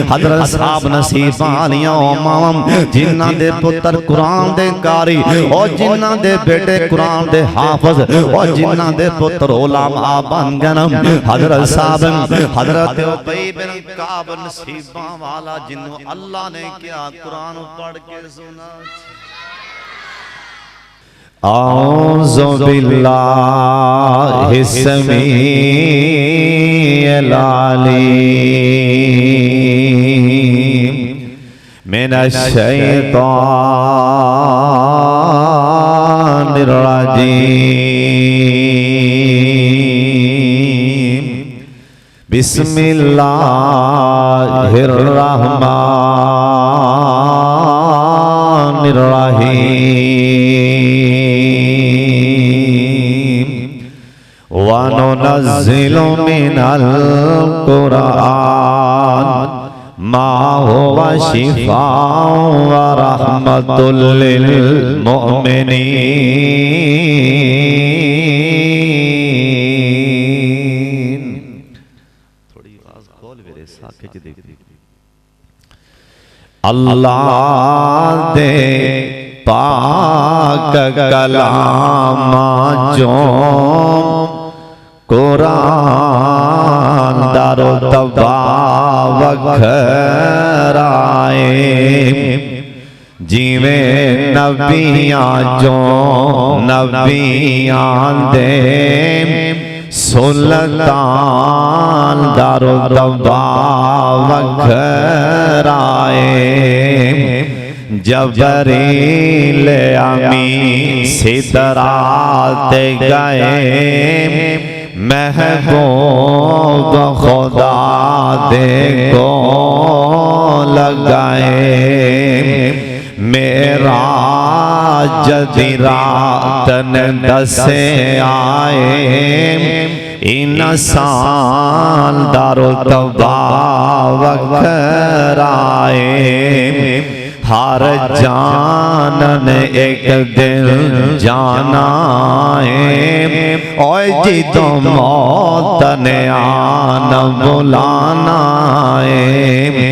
हजरत साहब नसीब वालियां मावां जिन्हां दे पुत्र कुरान दे कारी और जिन्हां दे बेटे कुरान दे हाफिज और जिन्हां दे पुत्र उलमा बन गए। हजरत साहब हजरत उबई बिन काब नसीबा वाला जिन्हों अल्लाह ने क्या कुरान पढ़ के सुना। औज़ु बिल्लाहि समीइल अलीम मिनश शैतानिर रजीम बिस्मिल्लाहिर रहमानिर रहीम व नुनज़्ज़िलु मिनल कुरान मा हुवा शिफ़ाअन व रहमतुल लिल मुमिनीन। थोड़ी आवाज़ खोल मेरे साथ खिंच दे। अल्लाह दे पाक कलाम जो कुरान दारो तबा वखराए जिवें नबियां जो नबियां दे सुल्तान दारो तबा वखराए जबरील अमीन सिदरात गए महबूब खुदा दे को लगाए मेरा जदी रात ने दसे आए इंसान दारो तबा वखराए हर जान एक दिन जाना है और जी तो मौत ने आना बुलाना है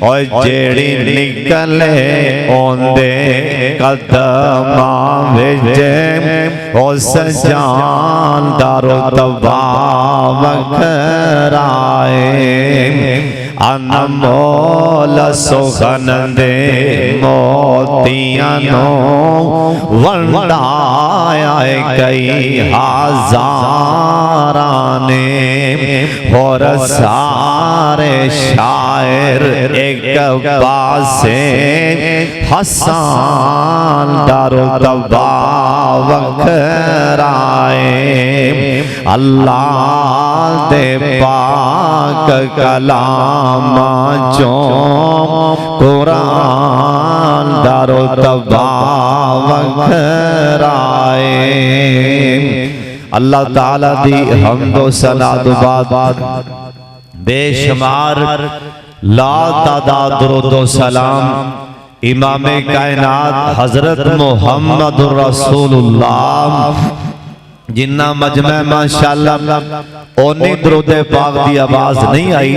और जेड़ी निकले ओंदे कदमा विजे उस जान दारो तबा वखराए अनमोल सुखन दे मोतियां नो वंडाया कई हज़ारा ने और सारे शायर एक पासे हसन दारो तबा वखराए अल्लाह दे पाक कलाम जो कुरान दारो तबा वखराए। अल्लाह ताला दी हम्दो सलात बाद बेशुमार ला तादाद दुरूदो सलाम इमाम कायनात हजरत मुहम्मदुर रसूलुल्लाह जिन्ना मजमा माशाअल्लाह ओनी दुरूदे पाक दी आवाज नहीं आई।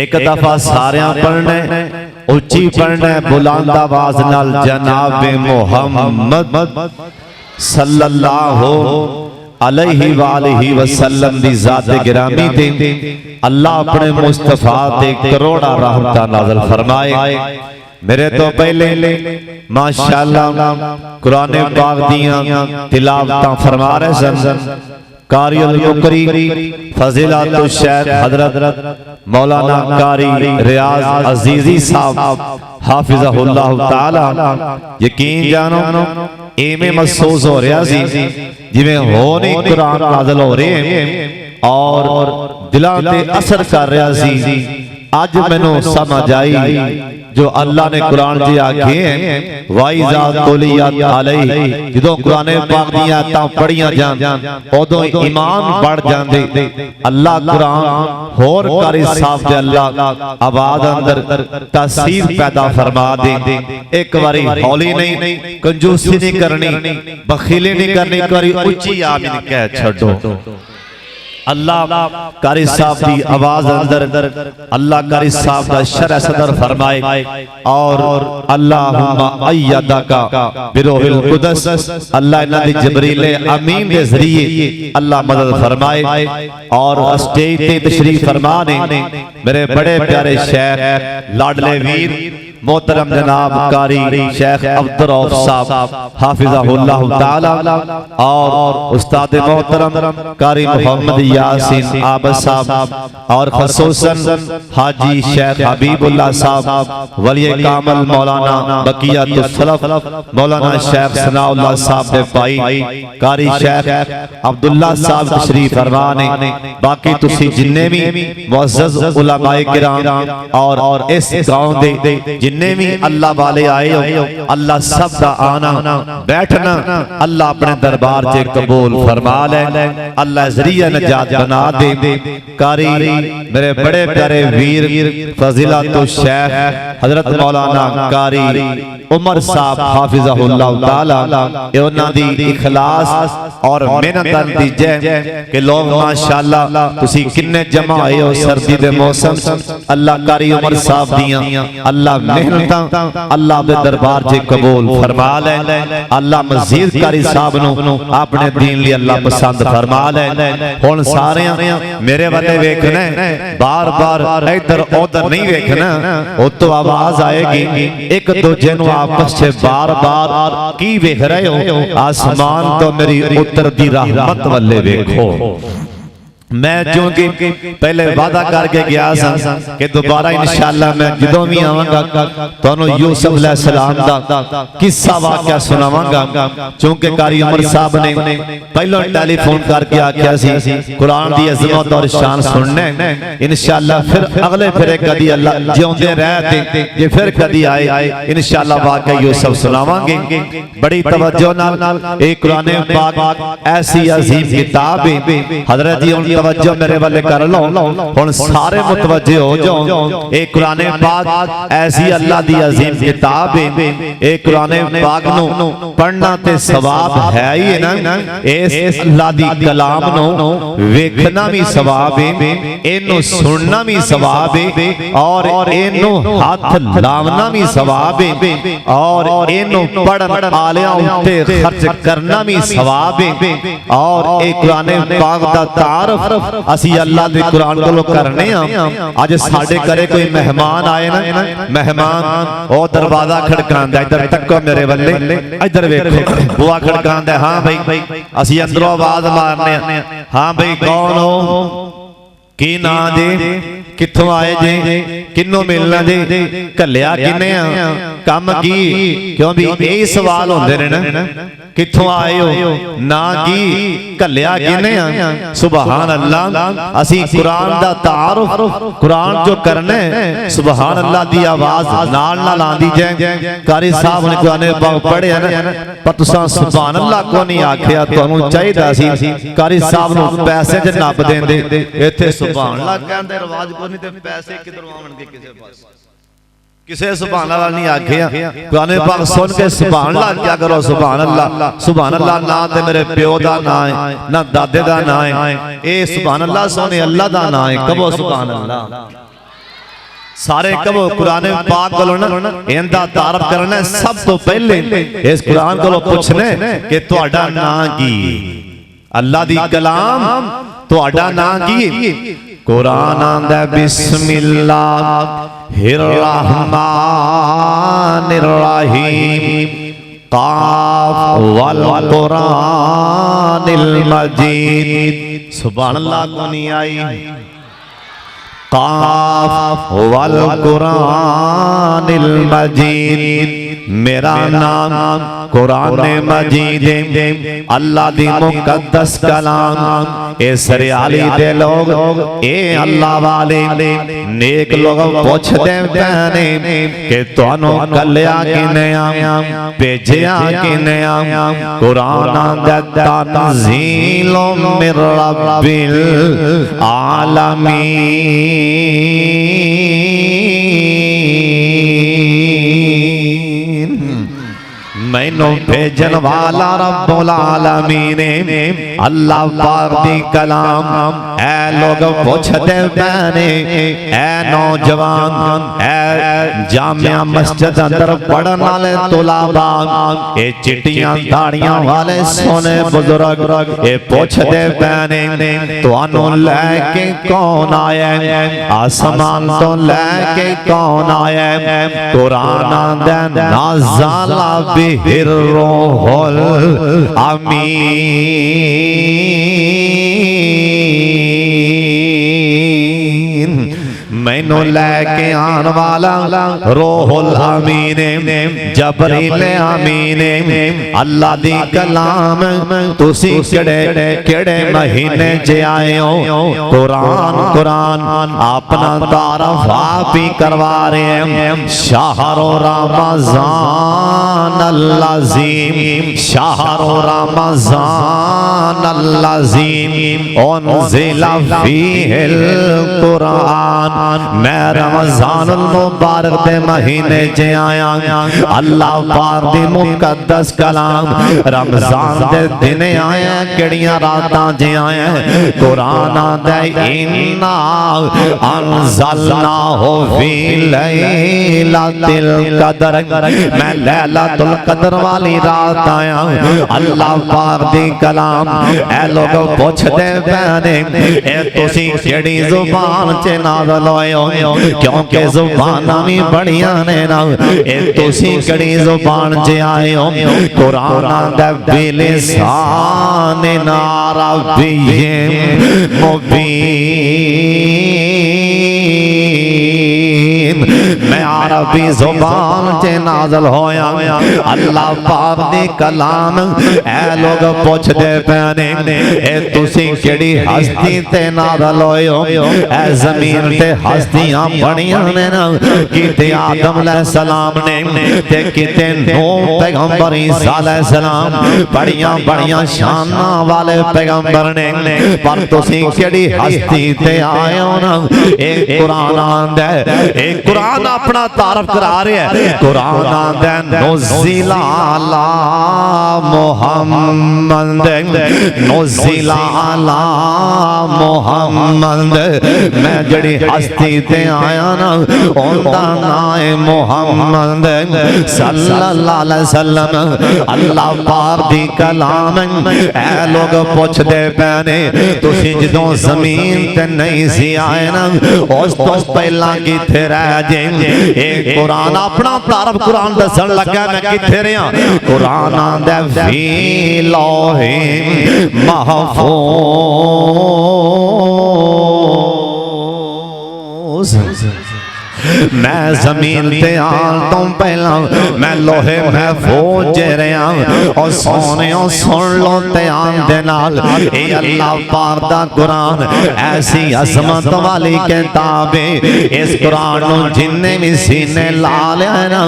एक दफा सारे पढ़ने उच्ची पढ़ने बुलंद आवाज नाल जनाबे मुहम्मद सल्लल्लाहु अलैहि वालैहि वसल्लम दी जात गिरामी ते अल्लाह अपने मुस्तफा ते करोड़ा रहमतां नाज़िल फरमाए। मेरे तो पहले माशाअल्लाह कुरान पाक दियां तिलावतां फरमा रहे सन कारियुल मुकरी फजीलतुल शेख हजरत मौलाना कारी रियाज अजीजी साहब हाफिज़हुल्लाह ताला। यकीन जानो इवें महसूस हो रहा सी जिवें होने कुरान नाज़िल हो रहे हैं और दिलां ते असर कर रहा सी। अज मैनू समझ आई जो अल्लाह ने कुरान जी आखे वाइज़ा तुलियत अलैहि जो कुरान पाक दी आयतां पढ़ियां जान उदों ईमान बढ़ जांदे। अल्लाह कुरान होर कारी साहब दे अल्लाह आवाज अंदर तासीर पैदा फरमा दे। एक बारी हौली नहीं कंजूसी नहीं करनी बखीली नहीं करनी, एक बारी उच्ची आमीन कह छड्डो। अल्लाह कारी साहब की आवाज अंदर अल्लाह कारी साहब का शरह सदर फरमाए और अल्लाहुम्मा अय्यदका बिरूहिल कुदस अल्लाह इन्हां दी जबरील अमीन के जरिए अल्लाह मदद फरमाए। और स्टेज ते तशरीफ फरमा ने मेरे बड़े प्यारे शेख लाडले वीर मोहतरम जनाब कारी शेख अब्दुर रऊफ साहब हाफिज़हुल्लाह ताला और उस्ताद मोहतरम कारी मोहम्मद यासीन आबद साहब और खसूसन हाजी शेख हबीबुल्लाह साहब वली कामल मौलाना बकियतुस सलफ मौलाना शेख सनाउल्लाह साहब दे भाई कारी शेख अब्दुल्ला साहब तशरीफ फरमा ने बाकी तुसी जिन्ने भी मुअज़्ज़ज़ उलमाए किराम और इस गांव दे जिन्ने भी अल्लाह वाले आए हो अल्लाह सब का आना बैठना अल्लाह अपने दरबार से कबूल फरमा ले। अल्लाह जरिया नजात बना दे। कारी मेरे बड़े प्यारे वीर फजीलतुल शेख हजरत मौलाना कारी उमर साहब हाफिज़हुल्लाह ताला उन्हां दी इखलास और मेहनत दा नतीजा कि लोग माशाअल्लाह तुसी किन्ने जमा आए हो सर्दी दे मौसम अल्लाह कारी उमर साहब दियां अल्लाह मेहनतां अल्लाह दे दरबार च कबूल फरमा ले। अल्लाह मजीद कारी साहब नु अपने दीन लई अल्लाह पसंद फरमा ले। हुण सारे मेरे वाले वेखना बार-बार इधर उधर नहीं वेखना उतो आवाज आएगी एक दूजे नु आपस में बार-बार की वेख रहे हो आसमान तो मेरी उत्तर दी रहमत वाले वेखो। मैं चूंकि पहले वादा करके गया सा कि दोबारा इंशाअल्लाह मैं जदों भी आवांगा तुहानू यूसुफ अलैहिस्सलाम दा किस्सा वाकया सुनावांगा। चूंकि कारी उमर साहब ने पहले टेलीफोन करके आख्या सी कुरान दी अजमत और शान सुनने इंशाअल्लाह फिर अगले फिर कदी अल्लाह जिउंदे रह ते जे फिर कदी आए इंशाअल्लाह वाकया यूसुफ सुनावांगे। बड़ी तवज्जो नाल ए कुरान पाक ऐसी अजीम किताब है हजरत जी तवज्जो मेरे वाले कर लो हुण सारे मुतवज्जे हो जाओ। एक कुरान पाक ऐसी अल्लाह दी अजीम किताब है एक कुरान पाक नु पढ़ना ते सवाब है ही ना इस अल्लाह दी कलाम नु वेखना भी सवाब है इनु सुनना भी सवाब है और इनु हाथ लावना भी सवाब है और इनु पढ़न आलियां उत्ते खर्च करना भी सवाब है। और एक कुरान पाक दा तारफ असी अल्लाह दे कुरान को करने अज साडे घरे कोई मेहमान आए ना मेहमान ओ दरवाजा खड़कांदा इधर तको मेरे वल्ले इधर वेखो बुआ खड़कांदा हां भाई असी अंदरों आवाज मारने हां भाई कौन हो की ना जे कित्थों आए जे किन्नों मिलना जे घल्लिया किने कम की क्यों भी यही सवाल होंदे ने ना कित्थों आए हो ना की घल्लिया किने सुभान अल्लाह। असी कुरान दा तारुफ कुरान जो करने सुभान अल्लाह दी आवाज नाल नाल आंदी जाए। कारी साहब ने कुरान पाक पढ़िया ना पर तुसां सुभान अल्लाह को नहीं आखिया तुहानू चाहिदा सी कारी साहब नु पैसे च नप देंदे इत्थे सुभान अल्लाह कहंदे रिवाज को नहीं ते पैसे किधरों आवणगे किसे पास किसे सुभान अल्लाह नहीं आखिया कुरान पाक सुन के सुभान अल्लाह क्या करो सुभान अल्लाह ना ते मेरे प्यो दा ना है ना दादे दा ना है ए सुभान अल्लाह सोने अल्लाह दा ना है कहो सुभान अल्लाह सारे कहो कुरान पाक को ना इंदा तारफ करना सब तो पहले इस कुरान को पूछने कि तुहाडा नाम की अल्लाह दी कलाम तुहाडा नाम की कुरान आंदा बिस्मिल्लाहिर रहमानिर रहीम काफ वल कुरानिल मजीद सुभान अल्लाह को नहीं आई काफ वल कुरानिल मजीद मेरा नाम कुरान मजीद अल्लाह दी मुकद्दस कलाम ए सरियाली दे लोग ए अल्लाह वाले नेक लोग पूछदे ने कि तुहानू कल्लिया किने भेजिया किने कुरान दा तंजील मिर रब्बिल आलमीन मैनू भेजन वाला रब्बुल आलमीन अल्लाह पाक दी कलाम ऐ लोग पूछदे पैने ऐ नौजवान ऐ जामिया मस्जिद अंदर पढ़न वाले तुलाबा ए चिट्टियां दाड़ियां वाले सोने बुजुर्ग ए पूछदे पैने तुहानू लैके कौन आया आसमान तो लैके कौन आया कुरान आंदा नाज़ला बिहिर रूहुल अमीन मैनू लैके आन वाला रूहुल अमीन जबरील अमीन अल्लाह दी कलाम तुसी केड़े केड़े महीने च आए हो कुरान कुरान अपना तारफ आप ही करवा रहे हैं शाहरो रमज़ान अल-अज़ीम शाहरो रमज़ान अल-अज़ीम उन्ज़िला फ़ीहिल कुरान मैं रमज़ानुल मुबारक दे महीने च आया अल्लाह पाक दी मुकद्दस कलाम रमज़ान दे दिन आया केड़ियां रातां च आया कुरान आंदा इन्ना अनज़लनाहु फ़ी लैलतिल क़द्र मैं लैलतुल क़द्र वाली रात आया अल्लाह पाक दी कलाम ऐ लोग पूछदे पैने ए तुसी केड़ी ज़ुबान च नाज़िल क्योंकि जुबाना भी बढ़िया ने ना ए तुसी कड़ी जुबान च आए हो कुरान दा बिलिसान अरबिय्यिन मुबीन मैं अरबी जुबान च नाज़िल होया अल्लाह पाक दी कलाम ऐ लोग पूछदे पैने ए तुसी केड़ी हस्ती ते नाज़िल होए हो ऐ ज़मीन ते हस्तियां बड़ियां ने ना किते आदम अलैहिस्सलाम ने ते किते नूह पैगंबर ईसा अलैहिस्सलाम बड़ियां बड़ियां शानां वाले पैगंबर ने पर तुसी केड़ी हस्ती ते आए हो ना ए कुरान आंदा ए कुरान अपना तारफ करा रहा है कुरान आंदा नुज़िला अला मुहम्मद नुज़िला अला मुहम्मद मैं जड़ी हस्ती ते आया ना उनका नाम है मुहम्मद सल्लल्लाहु अलैहि वसल्लम अल्लाह पाक दी कलाम ऐ लोग पूछदे पैने तुसी जदों ज़मीन ते नहीं सी आए ना उस तो पहला किथे रह जे ए कुरान अपना तारफ कुरान दसन लगा मैं किथे रहा कुरान आंदा फी लौहे महफूज़ मैं जमीन ते आन तो पहला मैं लोहे महफूज रहा और सोने सुन लो ध्यान दे नाल ए अल्लाह पाक दा कुरान ऐसी अजमत वाली किताब है इस कुरान नु जिन्ने भी सीने ला लिया ना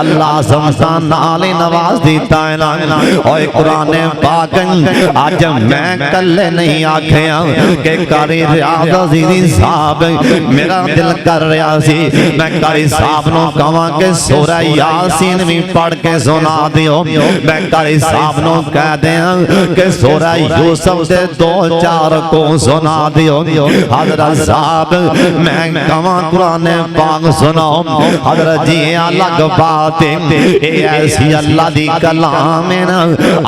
अल्लाह समझा नाल ही नवाज दिता है ना और कुरान पाक आज मैं कल्ले नहीं आखिया कि कारी रियाज़ अज़ीज़ी साहब मेरा दिल कर रहा सी मैं कारी साहब नु कहां के सूरह यासीन भी पढ़ के सुना दियो मैं कारी साहब नु कह दिया कि सूरह यूसुफ दे 2-4 को सुना दियो हजरत साहब मैं कहां कुरान पाक सुनाओ हजरत जी अलग बात है ए ऐसी अल्लाह दी कलाम है ना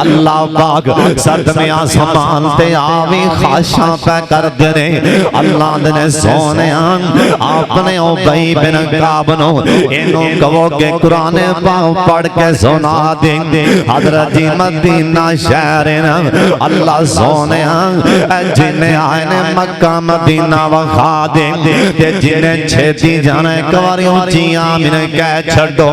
अल्लाह पाक सदमे आसमान ते आवी खाशां पे कर दे ने अल्लाह ने सोने आपने ओ भाई बिन काब नो इनो कहो के कुरान पाक पढ़ के सुना देंगे हजरत जी मदीना शहर ना अल्लाह सोने जिन्हें आए ने मक्का मदीना वखा देंगे ते जिन्हें छेती जाना एक बार ऊंची आमीन कह छड़ो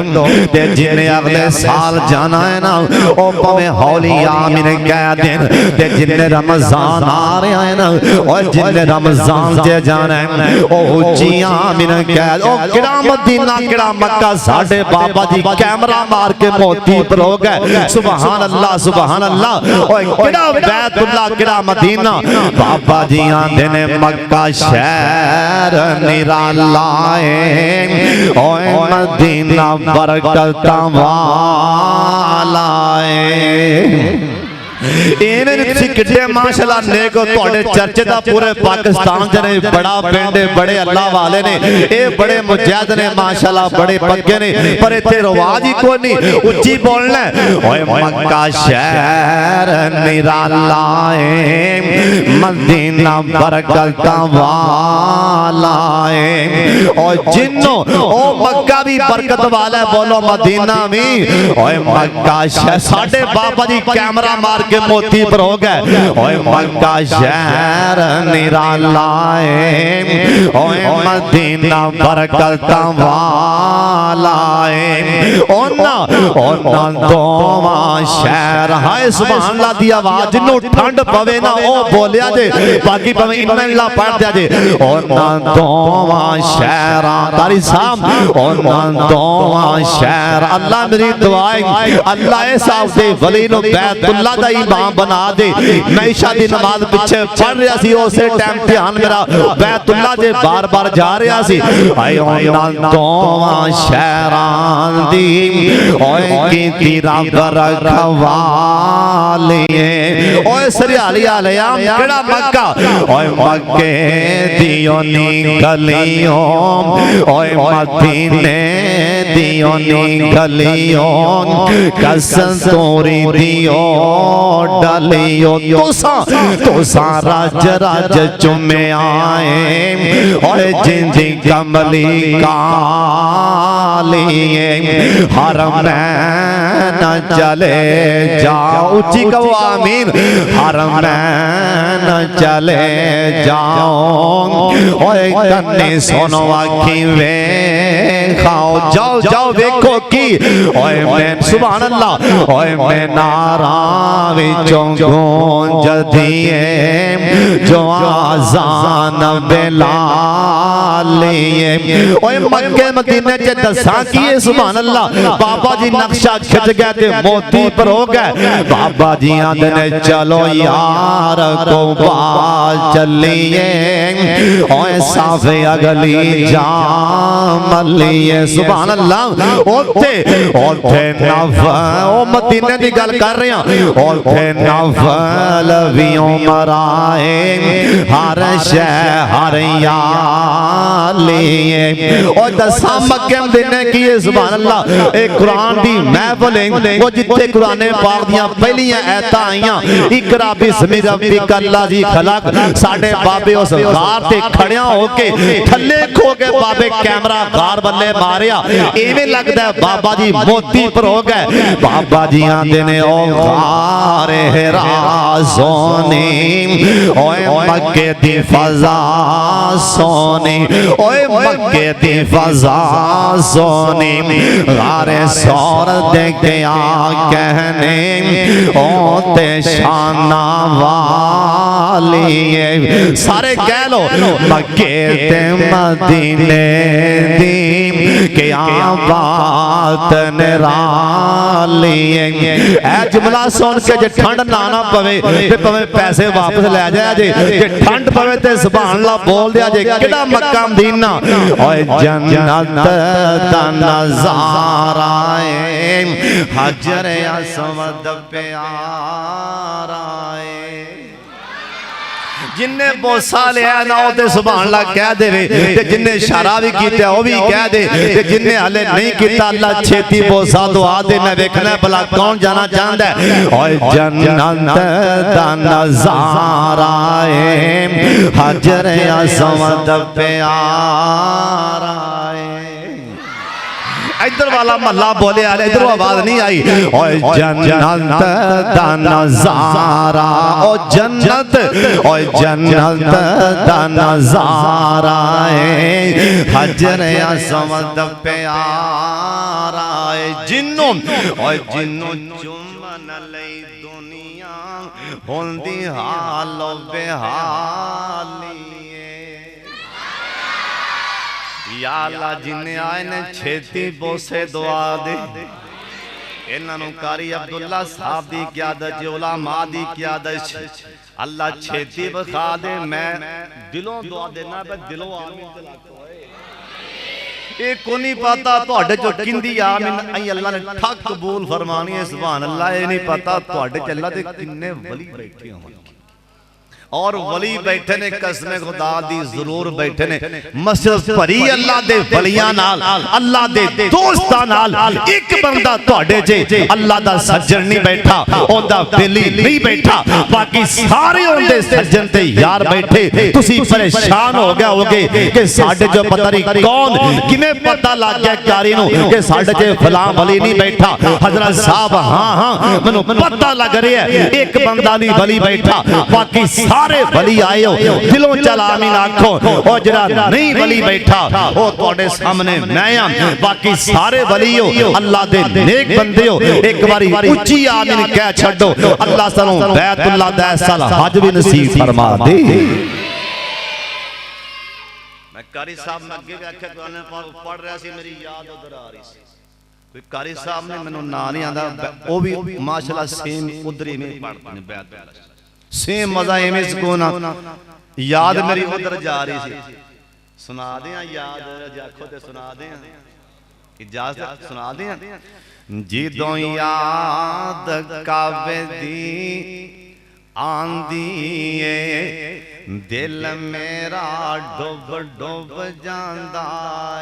ते जिन्हें अगले साल जाना है ना ओ भावे हौली आमीन कह देन ते जिन्हें रमजान आ रहा है ना और जिन्हें रमजान से जाना है ओ ऊंची आमीन कह ओ किड़ा मदीना किड़ा मक्का साडे बाबा जी कैमरा मार के मोती परो गए। सुभान अल्लाह सुभान अल्लाह। ओए किड़ा बैतुल्ला किड़ा मदीना। बाबा जी आंदे ने मक्का शहर निराला है, ओए मदीना बरकतां वाला है। माशाअल्लाह नेक तुहाडे चर्चे दा पूरे पाकिस्तान च ने बड़ा पिंड बड़े अल्लाह वाले ने, ये बड़े मुजाहिद ने माशाअल्लाह, बड़े पक्के ने, पर इत्थे रिवाज ही कोई नहीं, उच्ची बोलना ओए मक्का शहर निराला है, मदीना बरकतां वाला है। और जिन्नो ओ मक्का भी बरकत वाला है, बोलो मदीना भी। ओए मक्का शहर साडे बाबा जी कैमरा मार के मोती पर हो गए। ओए मक्का शहर निराला है, ओए मदीना बरकतां वाला है। ओना दोवा शहर हाय सुभान अल्लाह दी आवाज जिन्नू ठंड पवे ना ओ बोलिया जे, बाकी पवे इन्ना अल्लाह पढ़ दिया जे। ओना दोवा शहर तारी साहब, ओना दोवा शहर अल्लाह मेरी दुआ है अल्लाह ए साहब दे वली नु बैतुल्ला दा इमाम बना दे। मैं इशा दी नमाज पीछे पढ़ रहा सी, उसे टाइम ध्यान मेरा बैतुल्ला जे बार बार जा रहा सी। आए ओना दोवा शहरां दी ओए कीती रब रखवाली ओए सरियाली आलिया केड़ा मक्का। ओए मक्के दियो नी गलियों, ओए मदीने दियो नी गलियों, कस्तूरी दियो डलियो। तुसा राज राज चुमे आए, और जिंजी कमली काली हरम न चले जाओ, ऊंची कहो आमीन। हरम न चले जाओ, ओए कन्ने सुनो आखी वे खाओ, जाओ जाओ देखो की। ओए मैं सुभान अल्लाह। ओए मैं नारा विचों गूंज दिए जो आज़ान बेलालिए। ओए मक्के मदीने च दसां की सुभान अल्लाह। बाबा जी नक्शा खिंच गए ते मोती पर हो गए। बाबा जी आंदे ने चलो यार को बाल चलिए, ओए साफे अगली जामलिए। सुभान अल्लाह। ओथे ओथे ओ मदीने दी गल कर रहे हैं। ओथे नफल भी मराए हर शहर यालिए। और दसां मक्के मदीने की सुभान अल्लाह। एक कुरान दी महफिल है वो जिथे कुरान पाक दियां पहलियां आयतां आईयां, इकरा बिस्मि रब्बिका अल्लाज़ी खलक। साडे बाबे उस गार ते खड़िया होके थल्ले खो के बाबे कैमरा गार बल्ले मारिया, इवें लगदा है बाबा जी मोती पर हो गए। बाबा जी आंदे ने ओ गारे हिरा सोनी, ओए मक्के दी फज़ा सोनी, ओए मक्के दी फज़ा सोनी। गारे सौर देखे आ कहने ओ ते शाना वाली। सारे कह लो मक्के ते मदीने दी क्या बात निराली। ऐ जुमला सुन के जे ठंड ना ना पवे ते पवे पैसे वापस ले जाया जे, जे ठंड पवे ते सुभान अल्लाह बोल दिया जे। केड़ा मक्का मदीना। ओए जन्नत दा नज़ारा है, हजर अस्वद प्यारा है। जिन्ने बोसा लिया ना वो सुभान अल्लाह कह देवे, ते जिन्ने इशारा भी किया वो भी कह दे, ते जिन्ने हले नहीं किया अल्लाह छेती बोसा दुआ दे। मैं देखना भला कौन जाना चाहता है। ओए जन्नत दा नज़ारा है, हजर अस्वद प्यारा है। इधर वाला महला बोले आ इधर आवाज नहीं आई। ओए जन्नत दा नज़ारा, ओ जन्नत, ओए जन्नत दा नज़ारा है, हजर अस्वद प्यारा है। जिन्नो ओए जिन्नो चुमन लई दुनिया होंदी हालो बेहाली। या अल्लाह जिन्हें आए ने छेती बोसे दुआ दे इन्हों कारी अब्दुल्ला साहब की क्यादत उलमा की क्यादत अल्लाह छेती बखा दे मैं दिलों दुआ देना दिलों एक को नहीं पता तुहाडे चो किंदी आमीन आई अल्लाह ने ठक कबूल फरमानी है सुभान अल्लाह ये नहीं पता तुहाडे च अल्लाह दे किन्ने वली बैठे होण और वली बैठे ने कसम खुदा दी जरूर बैठे ने मस्जिद भरी अल्लाह दे वलियां नाल अल्लाह दे दोस्तां नाल एक बंदा तुहाडे च अल्लाह दा सज्जन नहीं बैठा ओंदा बेली नहीं बैठा बाकी सारे ओंदे सज्जन ते यार बैठे तुसी परेशान हो गए होगे कि साडे जो पता नहीं कौन किवें पता लग गया कारी नु कि साडे च फलां वली नहीं बैठा हजरत साहब हां हां मैनू पता लग रहा है एक बंदा नहीं वली बैठा बाकी सारे वली आए हो दिलों चल आमीन आखो और जरा नहीं वली बैठा ओ तुहाडे सामने मैं हां बाकी सारे वली हो अल्लाह दे नेक बंदे हो एक बारी उच्ची आमीन कह छड्डो अल्लाह सानू बैतुल्लाह दा साल हज भी नसीब फरमा दे। मैं कारी साहब में अगे व्याख्या करने पढ़ रहा सी मेरी याद उधर आ रही सी कोई कारी साहब ने मैनू ना नहीं आंदा ओ भी माशाल्लाह सेम उधर ही में पढ़ते ने बैतुल्लाह सेम मजा एवं सुकून याद मेरी उधर जा रही सी सुना दें याद आखो ते सुना दें इजाजत सुना दें जिदों याद काबे दी आंदी है दिल मेरा डुब डुब जांदा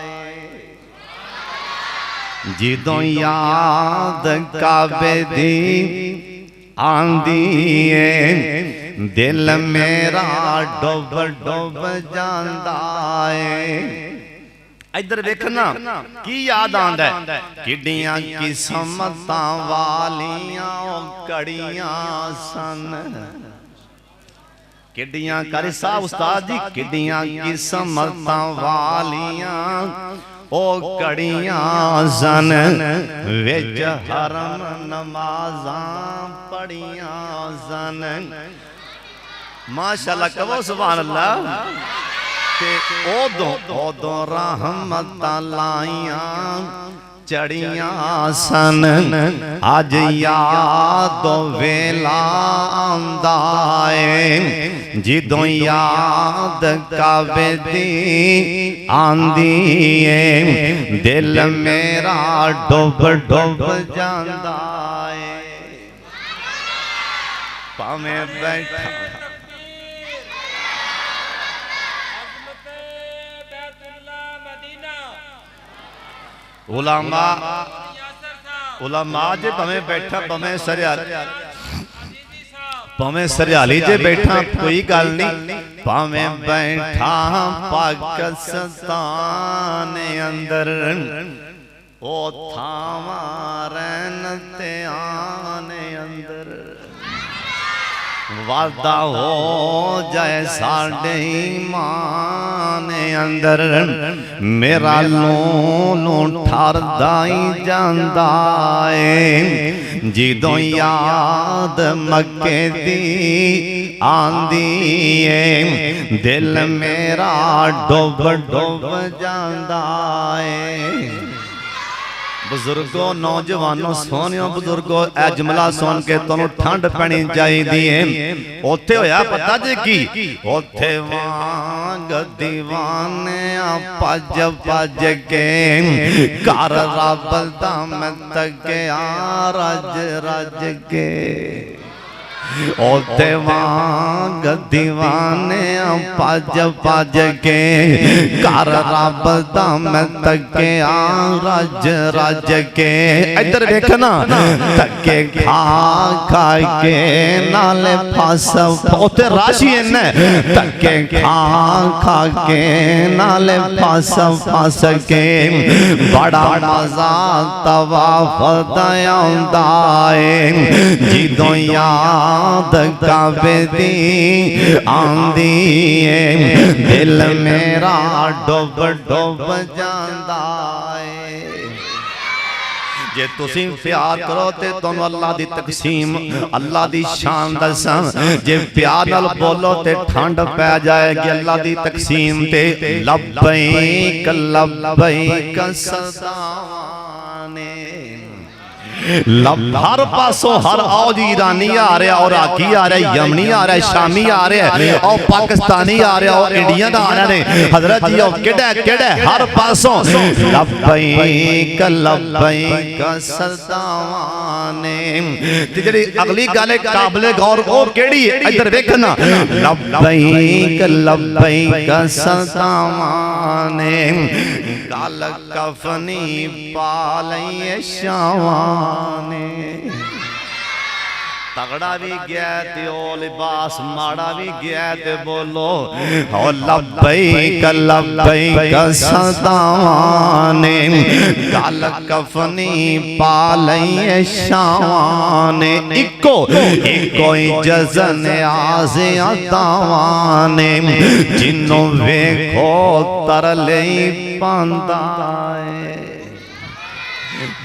है जिदों याद काबे दी आंदी है दिल मेरा डुब डुब जांदा है। इधर देखना की याद आंदा है किड्डियां किस्मतां वालियां कड़ियां सन किड्डियां कारी साहब उस्ताद जी किड्डियां किस्मतां वालियां ओ कड़ियां सन विच हरम नमाज़ां पढ़ियां सन माशाअल्लाह कहो सुभान अल्लाह ते ओदों रहमतां लाइयां चढ़ियां सन अज याद वेला आंदा है जिदों याद काबे दी आंदी है दिल मेरा डुब डुब जांदा है भावें बैठा उलमा उलमा जे भवें बैठा भवें सरियाली जे बैठा कोई गल नहीं भावें बैठा पाकिस्तान अंदर ओ थावा रहन ते आने अंदर वादा हो जाए साडे ईमान अंदर मेरा लोन ठरदा ही जांदा है जिदों याद मक्के दी आंदी है दिल मेरा डुब डुब जांदा है। बुजुर्गों नौजवानों सोनियों बुजुर्गों ए जुमला सुन के तुहानू ठंड पैनी चाहिए ओथे होया पता जे की ओथे वांग दीवाने भज भज के घर रब दा मैं तकिया रज रज के ओते वांग दीवाने भज भज के घर रब दा मैं तकिया रज रज के इधर देखना तके खा खा के नाले फस ओते राशि इन्ने तके खा खा के नाले फस फस के बड़ा मजा तवाफ दा आंदा है जिदों याद काबे दी आंदी है दिल मेरा डुब डुब जांदा है। जे तुसी प्यार करो ते तुम अल्लाह दी तकसीम अल्लाह दी शान दसां जे प्यार नाल बोलो ते ठंड पै जाएगी अल्लाह दी तकसीम ते लब्बैक लब्बैक सदाने हर पासों हर औज ईरानी आ रहा और आकी आ रहा है यमनी आ रहा है शामी आ रहा है और पाकिस्तानी आ रहा और इंडिया का आ रहा है हजरत जी केड़ा केड़ा हर पासों लब्बैक लब्बैक सदाने जेड़ी अगली गल काबिले गौर ओ केड़ी है इधर देखना लब्बैक लब्बैक सदाने काल कफनी पालैया शावाने तगड़ा भी गया ते ओ लिबास माड़ा भी गया ते बोलो ओ लब्बैक लब्बैक सदाने काल कफनी पालैया शावाने इको इको जज़न आज़े अतावाने जिन्नो वेखो तरले पांदा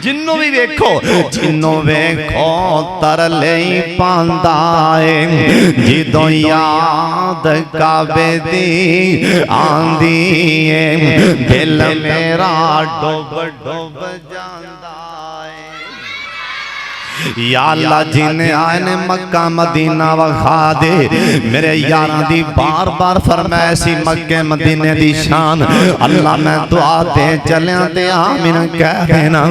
जिन्नो भी वेखो जिन्नो वेखो तरले पांदा है जिदों याद काबे दी आंदी है दिल मेरा डुब डुब जांदा है या अल्लाह जिन्हें आए ने मक्का मदीना वखा दे मेरे यारां दी बार बार फरमाइशी मक्के मदीने दी शान अल्लाह मैं दुआ दे चलिया ते आमीन कह देना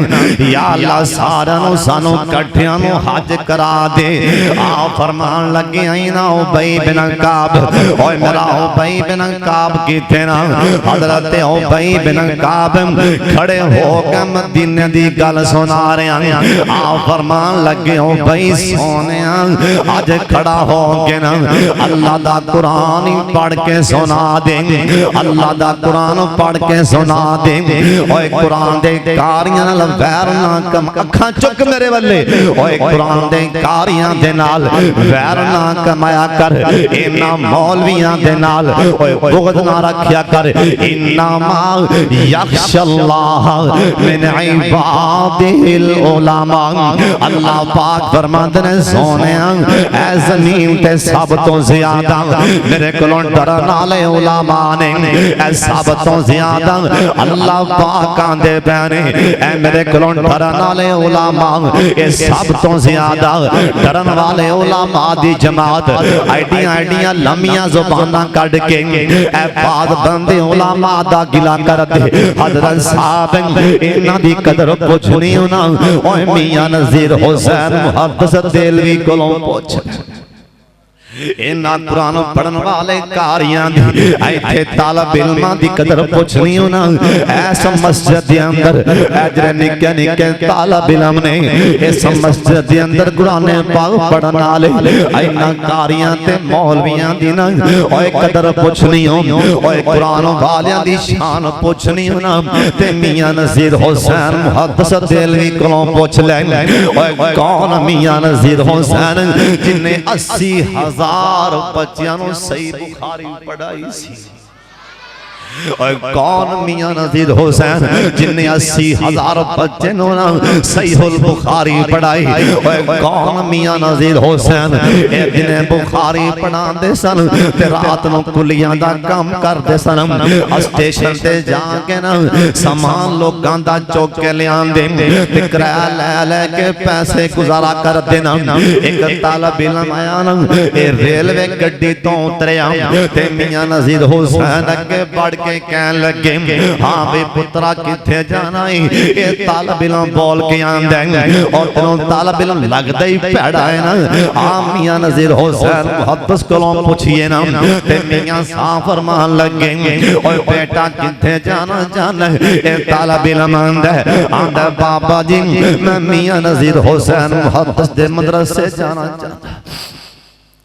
या अल्लाह सारा नु सानू इकट्ठियां नु हज करा दे आ फरमान लगे आई ना उबई बिन काब ओए मेरा उबई बिन काब किथे ना हजरत उबई बिन काब खड़े हो के मदीने दी गल सुना रहे हैं आ फरमान लगे हो भाई सोने आज खड़ा हो के ना अल्लाह दा कुरान पढ़ के सुना देंगे अल्लाह दा कुरान पढ़ के सुना देंगे ओए कुरान दे कारियां नाल वैर ना कम अखां चुक मेरे वल्ले ओए कुरान दे कारियां दे नाल वैर ना कमाया कर इना मौलवियां दे नाल ओए बुग़्ज़ ना रखया कर इन्ना मा यख्शल्लाह मिन इबादिल उलमा अल्लाह पाक फरमाते ने सोने ऐ ज़मीन ते सब तो ज्यादा मेरे कोलों डरन वाले उलमा ने ऐ सब तो ज्यादा अल्लाह पाक आंदे पैने ऐ मेरे कोलों डरन वाले उलमा ए सब तो ज्यादा डरन वाले उलमा दी जमात आइडियां आइडियां लम्मियां ज़ुबानां कढ के ऐ बात बंदे उलमा दा गिला करदे हज़रत साहब इन्हां दी कदर पुछनी ना ओए मियां नज़ीर हुसैन मुहद्दिस देलवी कोलों पूछ इन्ना कुरान पढ़न वाले कारियां दी इत्थे तालिब इल्मां दी कदर पुछनी ना ऐस मस्जिद दे अंदर जेड़े निक्के निक्के तालिब इल्म ने इस मस्जिद दे अंदर कुरान पाक पढ़न वाले इन्ना कारियां ते मौलवियां दी ना ओए कदर पुछनी ओए कुरान वालियां दी शान पुछनी ना ते मियां नज़ीर हुसैन मुहद्दिस देलवी कोलों पूछ ले ओए कौन मियां नज़ीर हुसैन जिन्ने 80,000 बच्चियां नु सही बुखारी पढ़ाई सी और कौन मियां नज़ीर हुसैन जिन्ने 80,000 बच्चे नो ना सहीहुल बुखारी पढ़ाई और कौन मियां नज़ीर हुसैन जिन्हें बुखारी पढ़ाते सन ते रात नु कुलियां दा काम करते सन स्टेशन ते जाके ना सामान लोगां दा चुक के लियांदे ते किराया ले ले के पैसे गुजारा करदे ना एक तालिब इल्म आया ना ए रेलवे गड्डी तो उतरिया ते मियां नज़ीर हुसैन अगे बढ़ के कहन लगे हाँ भाई पुत्रा किथे जाना है ये तालिब इल्म बोल के आंदा और तेनों तालिब इल्म लगदा ही भैड़ा है ना आ मियां नज़ीर हुसैन मुहद्दिस कोलों पूछिए ना ते मियां साफ फरमान लगे ओए बेटा किथे जाना जाना ये तालिब इल्म आंदा बाबा जी मैं मियां नज़ीर हुसैन मुहद्दिस दे मदरसे जाना चाहता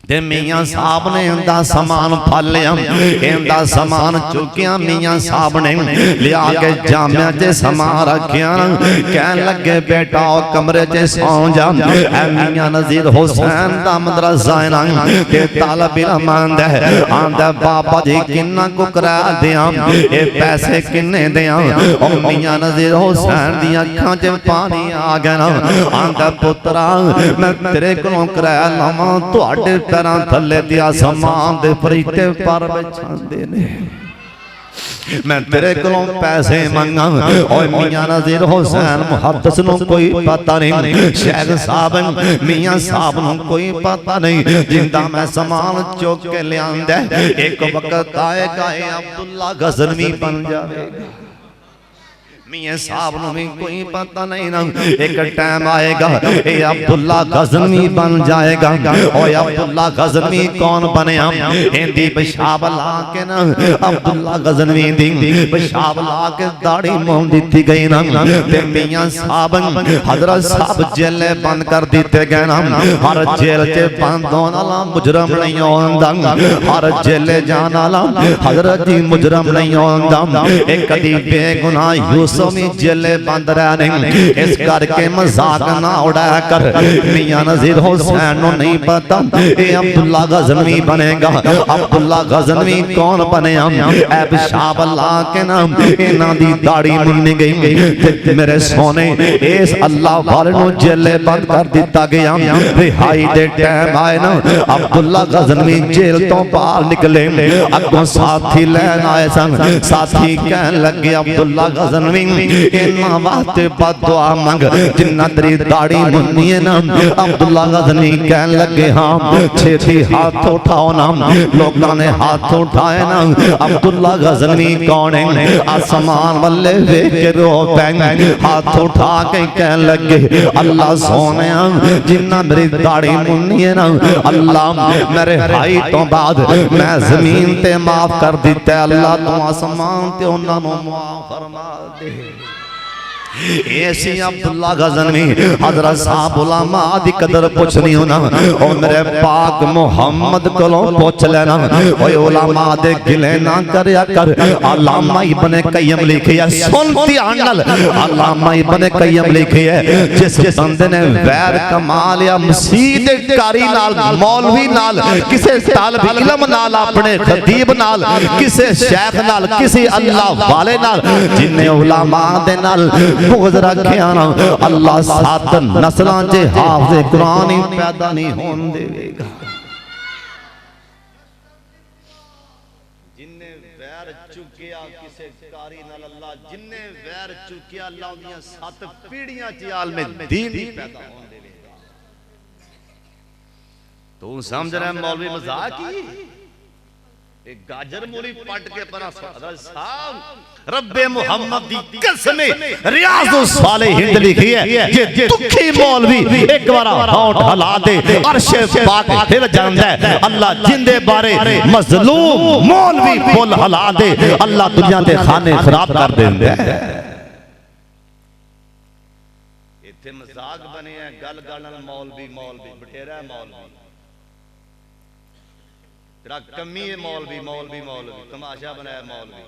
ते मियां साहब ने इंदा समान फल लिया, इंदा समान चुकिया मियां साहब ने लिया के जामिया च समान रखिया। कहन लगे बेटा ओ कमरे च सौ जा। मियां नज़ीर हुसैन दा मदरसा है ना ते तालब इल्म आंदा है, आंदा बाबा जी किन्ना को करा दिया, ये पैसे किन्ने दिया। ओ मियां नज़ीर हुसैन दी अखां च पानी आ गया ना, आंदा पुत्रा मैं तेरे कोलों कराया लावां, तुहाडे पैरां थल्ले दिया समान दे फरीते पर बिछांदे ने, मैं तेरे कोलों पैसे मंगा। और मियां नज़ीर हुसैन मुहद्दिस नूं कोई पता नहीं, शेख साहब मियां साहब नूं कोई पता नहीं, जिंदा मैं समान चुक के लियांदा। एक वक्त आएगा अब्दुल्ला गज़नवी बन जाएगा, मियां साहब नूं भी कोई पता नहीं ना। एक टाइम आएगा ये अब्दुल्ला गज़नवी बन जाएगा। और अब्दुल्ला गज़नवी कौन बनया? हिंदी पेशाब ला के ना अब्दुल्ला गज़नवी दी पेशाब ला के दाढ़ी मुंह दी गई ना, ते मियां साहब हजरत साहब जेल बंद कर दिते गए ना। हर जेल च बंद होने वाला मुजरम नहीं होंदा, हर जेल जाने वाला हजरत जी मुजरम नहीं होंदा। एक कदी बेगुनाह यूसुफ जेले बंद रहने, इस करके मजाक ना उड़ाया कर। मियां नज़ीर हुसैन को नहीं पता ये अब्दुल्ला गज़नवी बनेगा। अब्दुल्ला गज़नवी कौन बनया? ऐब शाह अल्लाह के नाम इन्हां दी दाढ़ी मुन्नी गई। मेरे सोने इस अल्लाह वाले नु जेले बंद कर दिता गया। रिहाई दे टाइम आए ना अब्दुल्ला गज़नवी जेल तो बाहर निकले, अगों साथी लैन आए सन। साथी कहन लगे अब्दुल्ला गज़नवी इन्हां वास्ते बददुआ मंग जिन्ना तेरी दाढ़ी मुन्नी है ना। अब्दुल्ला गज़नवी कहन लगे हाँ छेती हाथ उठाओ ना। लोगों ने हाथ उठाए ना। अब्दुल्ला गज़नवी कौन है? आसमान वाले वेख के रो पैंगे, हाथ उठा के कहन लगे अल्लाह सोने जिन्ना मेरी दाढ़ी मुन्नी है ना, अल्लाह मेरे भाई तो बाद मैं जमीन ते माफ कर दिता। अल्लाह तू आसमान ते उन्हां नूं माफ फरमा दे। ऐसी अब्दुल्ला गज़नवी हज़रत साहब उलमा दी कदर पुछनी होना। और मेरे पाक मुहम्मद कोलों पूछ लेना। ओए उलमा दे गिले ना करया कर। अल्लामा इब्ने कय्यम लिखे है, सुन ध्यान नाल, अल्लामा इब्ने कय्यम लिखे है जिस बंदे ने वैर कमा लिया मसीह दे कारी नाल, मौलवी नाल, किसे तालिब इल्म नाल, अपने खतीब नाल, किसे शेख नाल, किसी अल्लाह वाले नाल, जिन्ने उलमा दे नाल बुग़्ज़ रखिया ना, अल्लाह सात नस्लां च हाफ़िज़ कुरान ही पैदा नहीं होन देगा। जिन्ने वैर चुकिया किसे कारी नाल, अल्लाह जिन्ने वैर चुकिया अल्लाह उन्दियां सात पीढ़ियां च आलमे दीन ही पैदा होन देगा। तू समझ रहा है मौलवी मजाक ही? एक गाजर मूली पट के परा साहब रब्बे मुहम्मद दी कसम रियाज़ुस सालिहीन लिखी है। जे दुखी मौलवी एक बार होंठ हिला दे अर्श पाक हिल जांदा है। अल्लाह जिंदे बारे मजलूम मौलवी फुल हिला दे, अल्लाह दुनिया दे खाने खराब कर देंदा है। इत्थे मजाक बने है, गल गल नाल मौलवी मौलवी बटेरा मौलवी, तेरा कमी है मौलवी मौलवी मौलवी, तमाशा बनाया मौलवी।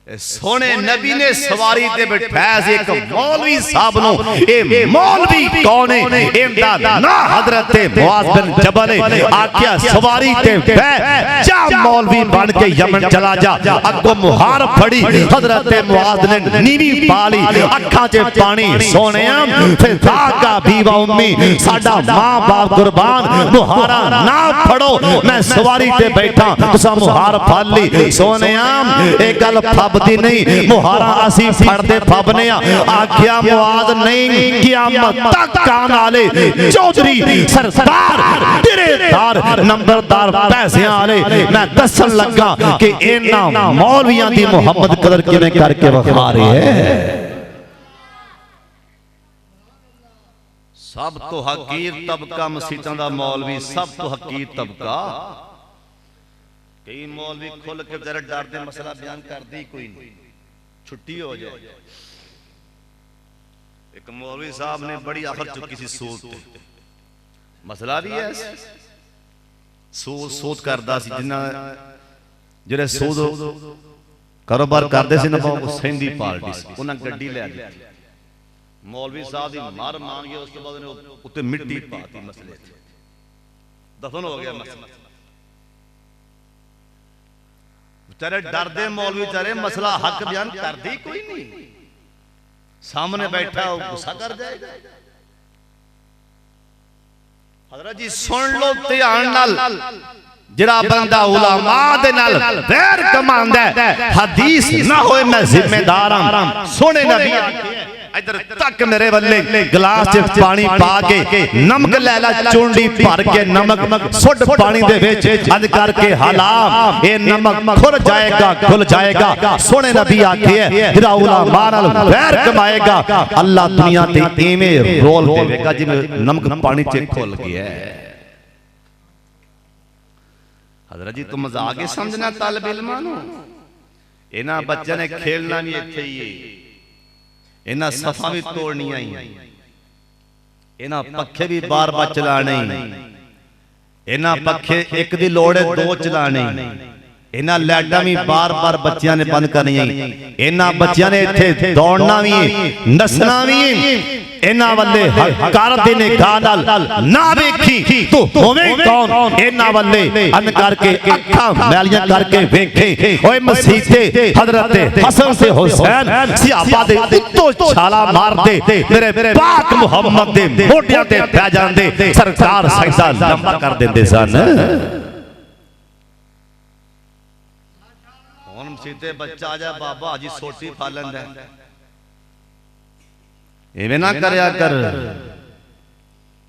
सोने नबी ने सवारी ते बिठाया सी एक मौलवी साहब नु। ए मौलवी कौन है? इमदा ना हजरत मुआज़ बिन जबल आख्या सवारी ते बैठ जा, मौलवी बन के यमन चला जा। अगो मुहार फड़ी हजरत मुआज़ ने नीवी पाली, अखां च पानी। सोनिया फिदा का बीवा उम्मी, साडा मां बाप कुर्बान, मुहारा ना फड़ो, मैं सवारी ते बैठा तुसा मुहार फड़ ली। सोनिया ए गल फब दी नहीं, मुहारा असी फड़दे फबने आख्या मुआज़ नहीं क़यामत तक कान आले चौधरी सरदार दिरेदार नंबरदार पैसे आले। मैं दसन लगा कि इन्हां मौलवियां दी मुहम्मद कदर किवें करके वखा रहे है। सब तो हकीर तबका मसीतां दा मौलवी, सब तो हकीर तबका। कई मौलवी खुल के जरा डरते मसला बयान कर दी, कोई नहीं छुट्टी हो जाए। एक मौलवी साहब ने बड़ी आखिर चुकी सी सूरत, मसला भी है सूद करदा सी जिन्ना जेड़े सूद कारोबार करदे सी ना बहुत सेंधी पार्टी सी उन्हां गड्डी ले दी मौलवी साहब दी मार मांगी उस तो बाद ने उत्ते मिट्टी पाती मसले च दफन हो गया मसला बेचारे डरदे मौलवी बेचारे मसला हक बयान करदे कोई नहीं सामने बैठा गुस्सा कर जाएगा हजरत जी सुन लो ध्यान नाल जिहड़ा बंदा उलमा दे नाल वैर कमांदा है हदीस ना होए मैं जिम्मेदार हां सोने नबी इधर तक मेरे बल्ले गिलास च पानी पा के नमक लैला चुंडी भर के नमक सुट पानी दे विच अंद करके हला ए नमक खुर जाएगा घुल जाएगा सोने नबी आखे है जिहड़ा उलमा नाल वैर कमाएगा अल्लाह दुनिया ते एवें रोल देवेगा जिवें नमक पानी च घुल गया है हजरत जी तुम मजाक ही समझना तालिब इल्मां नूं इन्हां बच्चों ने खेलना भी इत्थे ही है इन्हां सफा भी तोड़निया ही इन्हां पखे भी बार बार चलाने इन्हां पखे एक दी लोड़ है दो चलाने इन्हां लाइटां भी बार बार बच्चियां ने बंद करनी इन्हां बच्चियां ने इत्थे दौड़ना भी नसना भी इन्हां वल्ले हकार दी निगाह नाल ना वेखी तो होवे कौन इन्हां वल्ले अन करके अखां मैलियां करके वेखे ओए मसीते हजरत हसन से हुसैन सहाबा दे उत्तो छाला मार दे मेरे पाक मुहम्मद दे मोढियां ते पै जांदे सरकार सजदा लंबा कर देंदे सन हुन मसीते बच्चा आ जा बाबा अजी सोटी फा लैंदा इवें ना करया कर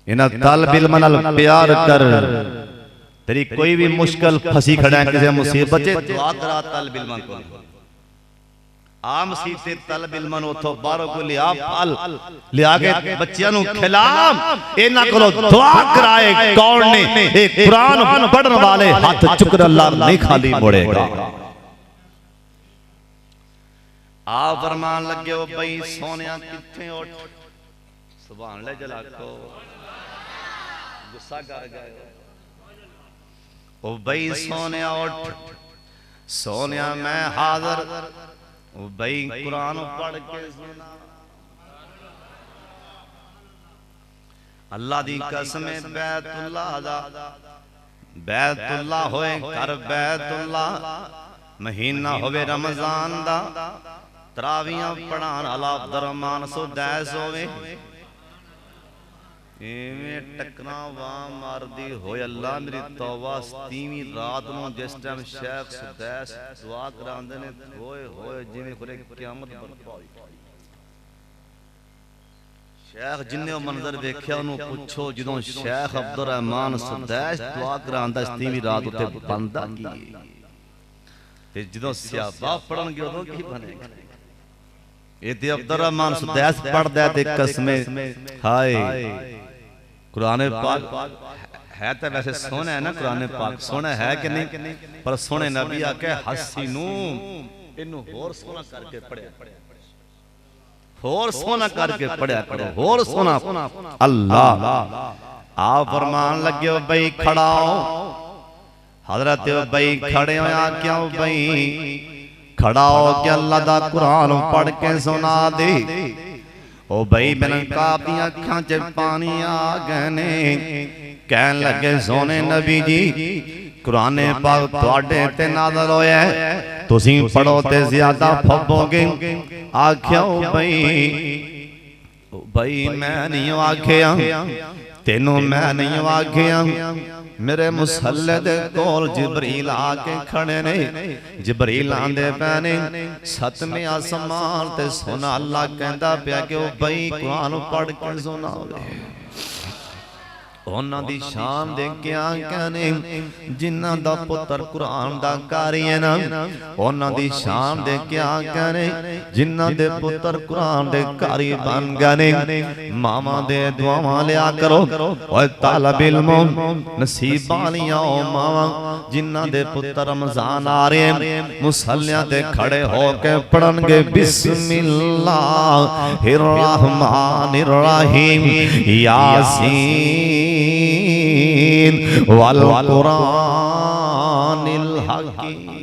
इन्हां तालिब इल्मां नाल प्यार कर तेरी कोई भी मुश्किल फसी खड़ा है किसी मुसीबत च दुआ करा तालिब इल्मां को आ मसीते तालिब इल्मां नु उथों बाहरों को लिया फल लिया के बच्चियां नु खिला इन्हां कोलों दुआ कराए कौन ने ए कुरान पढ़न वाले हाथ चुकर अल्लाह नहीं खाली मोड़ेगा आ फरमान लगे ओ भाई सोनिया किथे उठ सुभान अल्लाह जलाको गुस्सा कर गए ओ भाई सोनिया उठ सोनिया मैं हाजिर ओ भाई कुरान पढ़ के सुना अल्लाह दी कसम बैतुल्लाह होए कर बैतुल्लाह महीना होवे रमजान दा तरावियां पढ़ान वाला अब्दुर्रहमान सुदैस होवे इवें टकरा वाह मारदी होए अल्लाह मेरी तौबा 30वीं रात नु जिस टाइम शेख सुदैस दुआ करांदे ने होए होए जिवें कोई क़यामत बरपा होई शेख जिन्ने मंजर देखिया उन्हों पूछो जदों शेख अब्दुर्रहमान सुदैस दुआ करांदा 30वीं रात उत्ते बनदा की ते जदों सहाबा पढ़नगे उदों की बनेगा ये ते अब्दुर्रहमान सुदैस पढ़दा ते कसमे हाय कुरान पाक है तो वैसे सोना है ना कुरान पाक सोना है कि नहीं पर सोने नबी आके हसीनू इन्नू होर सोना करके पढ़या होर सोना करके पढ़या करो होर सोना अल्लाह आ फरमान लगे भाई खड़ा हो हजरत भाई खड़े होया क्यों भाई खड़ा हो के अल्लाह दा कुरान पढ़ के सुना दे ओ भाई मैंने कापियां अखां च पानी आ गए ने कहन लगे सोने नबी जी कुरान पाक तुहाडे ते नाज़िल होया तुसीं पढ़ो ते ज्यादा फबोगे आख्या भाई मैं नहीं आख्या तेनों मैं नहीं आख्या मेरे मुसल्ले दे कोल जिबरील आके खड़े ने जिबरील आंदे पैने 7वें आसमान ते सुना अल्लाह कहंदा पिया कि ओ भाई कुरान पढ़ के सुनाओ उन्हां दी शान देखिया कहने जिन्हां दा पुत्र कुरान दा कारी है ना उन्हां दी शान देखिया कहने जिन्हां दे पुत्र कुरान दे कारी बन गए मामा दे दुआवां लिया करो ओए तालिब इल्म नसीब वालियां ओ मावा जिन्हां दे पुत्र रमजान आ रहे मुसल्लियां ते खड़े होके पढ़नगे बिस्मिल्लाहिर रहमानिर रहीम यासीन यासीन वल कुरानिल हकीम।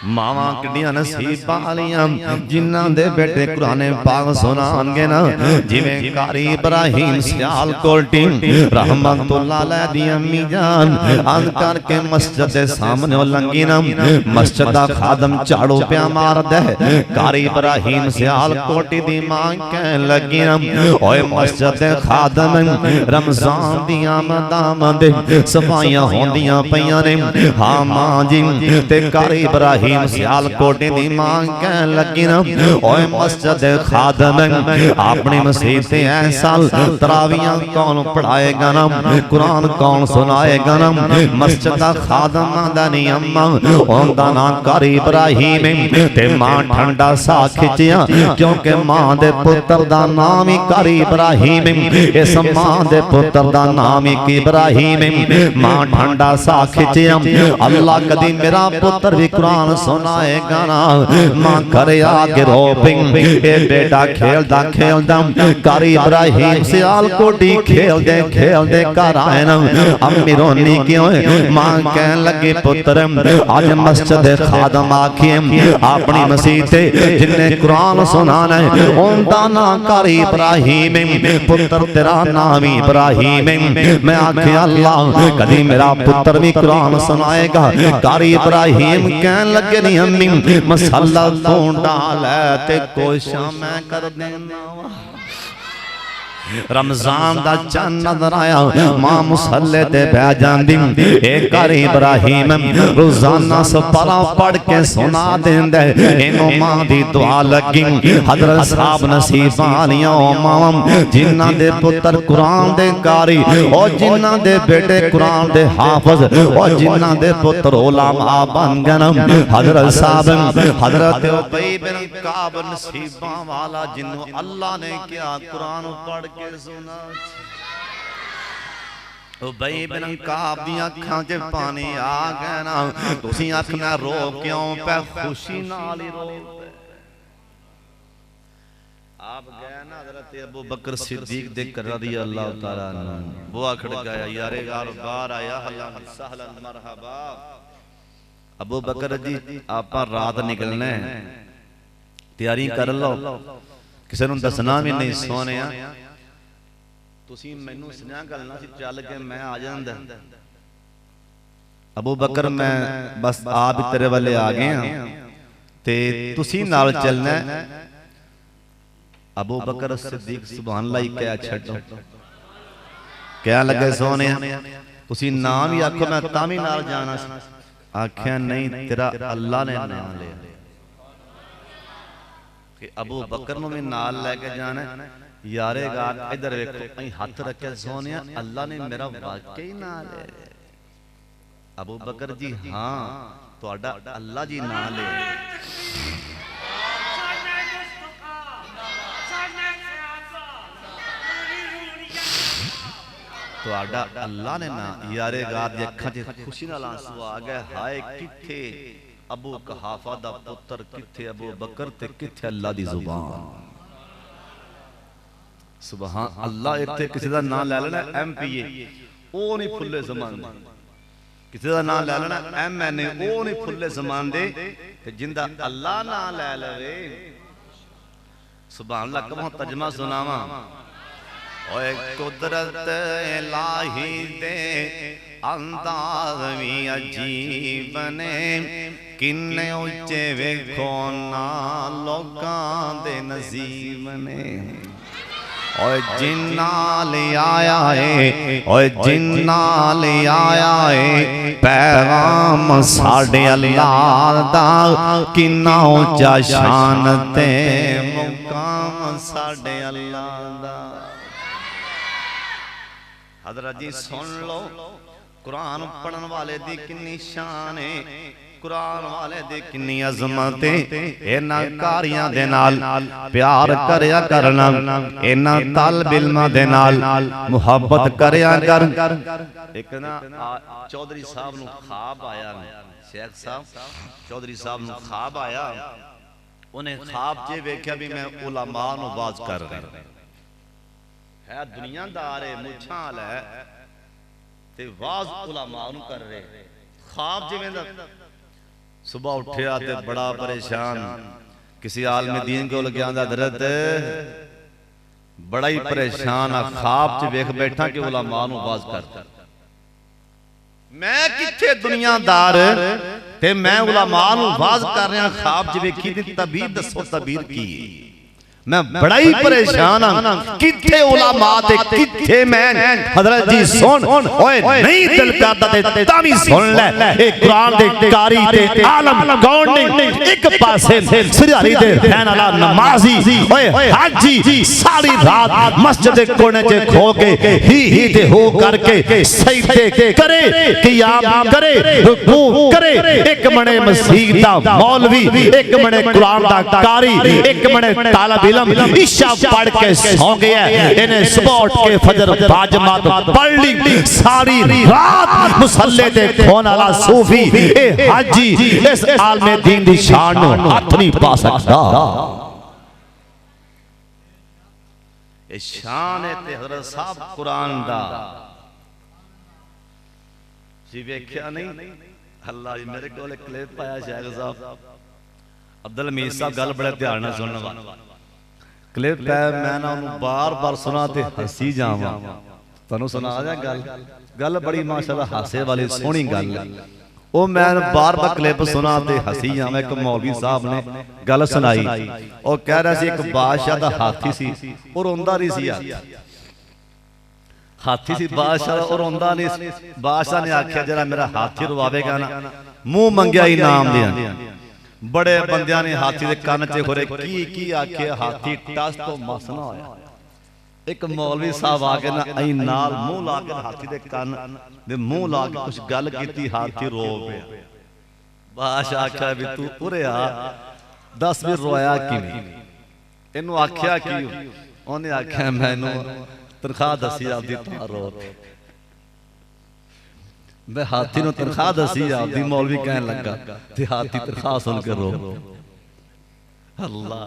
मावा किड्डियां नसीबां वालियां जिन्हां दे बेटे कुरान पाक सुनाणगे ना, जिवें कारी इब्राहिम सियालकोटी रहमतुल्लाह अलैह दी अम्मी जान अंद करके मस्जिद दे सामने लंघी ना, मस्जिद दा खादम झाड़ू पिया मारदा है, कारी इब्राहिम सियालकोटी दी मां कहन लगी ना, ओए मस्जिद दे खादम रमजान दी आमद सफाइयां होंदियां पईयां ने। हां मां जी ते कारी इब्राहिम सियालकोटी दी मां कहन लगी ना, ओए मस्जिद खादम अपनी मस्जिद ते ऐसा तरावियां कौन पढ़ाएगा ना, कुरान कौन सुनाएगा ना। मस्जिद दा खादम दा नी अम्मा ओंदा ना कारी इब्राहिम ते मां ठंडा सा खिचिया, क्योंकि मां दे पुत्र दा नाम ही कारी इब्राहिम, इस मां दे पुत्र दा नाम ही इब्राहिम। मां ठंडा सा खिचिया, अल्लाह कदी मेरा पुत्र भी कुरान सुनाएगा ना। मां करे आगे रो पिंग ए बेटा खेलदा खेलदा कारी इब्राहिम सियालकोटी खेलदे खेलदे घर आए ना। अम्मी रोनी क्यों? मां कहन लगी पुत्र आज मस्जिद खादम आखिए अपनी मसीह ते जिन्ने कुरान सुनाना है उनका ना कारी इब्राहिम, पुत्र तेरा नाम इब्राहिम। मैं आखे अल्लाह कदी मेरा पुत्र भी कुरान सुनाएगा। कारी इब्राहिम कहन लगे नहीं अम्मी मसाला तो डाल ते कोशिश मैं कर देना। रमजान दा चंद नजर आया, मां मुसल्ले ते बैठ जांदी, ए कारी इब्राहिम रोजाना सपरा पढ़ के सुना देंदे। इनो मां दी दुआ लगी हजरत साहब नसीबां वालियां मां जिन्हां दे पुत्र कुरान दे कारी और जिन्हां दे बेटे कुरान दे हाफिज और जिन्हां दे पुत्र उलमा बन गए। हजरत साहब हजरत उबई बिन काब नसीबां वाला जिन्हों अल्लाह ने क्या कुरान पढ़ के सुना। उबई बिन काब दी अखां च पानी आ गया ना, तुसी आखना रो क्यों पे? खुशी नाल ही रो पे। आप गए ना हजरत अबू बकर सिद्दीक दे घर रज़ियल्लाहु तआला अन्हु, बुआ खड़काया यारे यार बाहर आया हलन सहलन मरहबा। अबू बकर जी आपा रात निकलना है, तैयारी कर लो, किसी नूं दसना भी नहीं सोने तुसी मैनू सुनिया गल ना सी चल के मैं आ जांदा। अबू बकर मैं बस आप ही तेरे वाले आ गए हैं ते तुसी नाल चलना। अबू बकर सिद्दीक सुभान अल्लाह ही कह छड्डो, क्या लगे सोने तुसी नाम ही आखो मैं तां भी नाल जाना। आख्या नहीं तेरा अल्लाह ने नाम लिया कि अबू बकर नूं भी नाल लेके जाना। यारे गार इधर वेखो हाथ रखे सोने अल्लाह ने मेरा वाकई नाम लिया। अबू बकर जी हाँ तुहाडा अल्लाह जी नाम लिया। तुहाडा अल्लाह ने ना। यारे गार दी अखां च खुशी नाल आंसू आ गए। हाय किथे अबू कहाफा दा पुत्र, किथे अबू बकर ते किथे अल्लाह दी जुबान। सुभान अल्लाह। इत्थे किसी दा नाम ले लेना MPA ओ नहीं फुल्ले ज़माने, किसी दा नाम ले लेना MNA ओ नहीं फुल्ले ज़माने ते जिंदा अल्लाह नाम ले लवे। सुभान अल्लाह। कब तर्जमा सुनावा। ओए कुदरत इलाही दे अंदाज़ भी अजीब ने, किन्ने उच्चे वेखो ना लोकां दे नसीब ने। ओए जिन्ना ले आया है, ओए जिन्ना ले आया है पैगाम साडे अल्लाह दा, किन्ना ऊंचा शान ते मुकाम साडे अल्लाह दा। हजरत जी सुन लो कुरान पढ़न वाले दी किन्नी शान है, कुरान वाले दी किन्नी अजमत है। इन्हां कारियां दे नाल प्यार करया करना, इन्हां तालिब इल्मां दे नाल मुहब्बत करया कर। एक ना चौधरी साहब नूं ख्वाब आया, शेख साहब चौधरी साहब नूं ख्वाब आया। उन्हें ख्वाब च वेख्या भी मैं उलमा नूं वाज कर रहा है दुनियादार है मुछां वाला है ते वाज उलमा नु कर रहे ख्वाब जिवें दा सुबह उठिया ते बड़ा परेशान किसी आलम दीन को लग्या हजरत बड़ा ही परेशान आ ख्वाब च वेख बैठा कि उलमा नु वाज कर मैं किथे दुनियादार ते मैं उलमा नु वाज कर रहा ख्वाब च वेखी दी तबीर दसो तबीर की मैं बड़ा ही परेशान हां किथे उलमा ते किथे मैं हजरत जी सुन ओए नहीं दिल करदा ते तावी सुन ले ए कुरान दे कारी ते आलम कौन नहीं एक पासे सिरारी दे रहन वाला नमाजी ओए हाजी सारी रात मस्जिद दे कोने च खो के ही ते हो करके सजदे करे क़ियाम करे रुकू करे एक बने मस्जिद दा मौलवी एक बने कुरान दा कारी एक बने तालिब ईशा पढ़ के सो गया इन्हें सुबह उठ के फजर बाजमात पढ़ ली सारी रात मुसल्ले ते खोन वाला सूफी ए हाजी इस आलमे दीन दी शान नु हाथ नहीं पा सकता ए शान है ते हजरत साहब कुरान दा जी वेख्या नहीं अल्लाह जी मेरे कोल क्लिप पाया शेख साहब अब्दुल हमीद साहब गल बड़े ध्यान नाल सुनना क्लिप है मैं ना बार बार सुना ते हसी जावां तनु सुना जा गल गल बड़ी माशाल्लाह हासे वाली सोहनी गल ओ मैं बार बार क्लिप सुना ते हसी जावां एक मौलवी साहब ने गल सुनाई ओ कह रहा सी एक बादशाह दा हाथी सी और रोंदा नहीं सी हाथी सी बादशाह और रोंदा नहीं बादशाह ने आख्या जरा मेरा हाथी रुवावेगा ना मुंह मंगया इनाम दें बड़े बंदियां ने हाथी दे कान च खोरे की आखे हाथी टस तो मस ना होया एक मौलवी साहब आके ना आई नाल मुंह ला के हाथी दे कान दे मुंह ला के कुछ गल कीती हाथी रो गया बादशाह आख्या भी तू उरे आ दस भी रोया किवें इनु आख्या की ओने आख्या मैनू तनख्वाह दसी आपदी तां रो मैं हाथी नु तनख्वाह दसी आपदी मौलवी कहन लगा ते हाथी तनख्वाह सुन के रो अल्लाह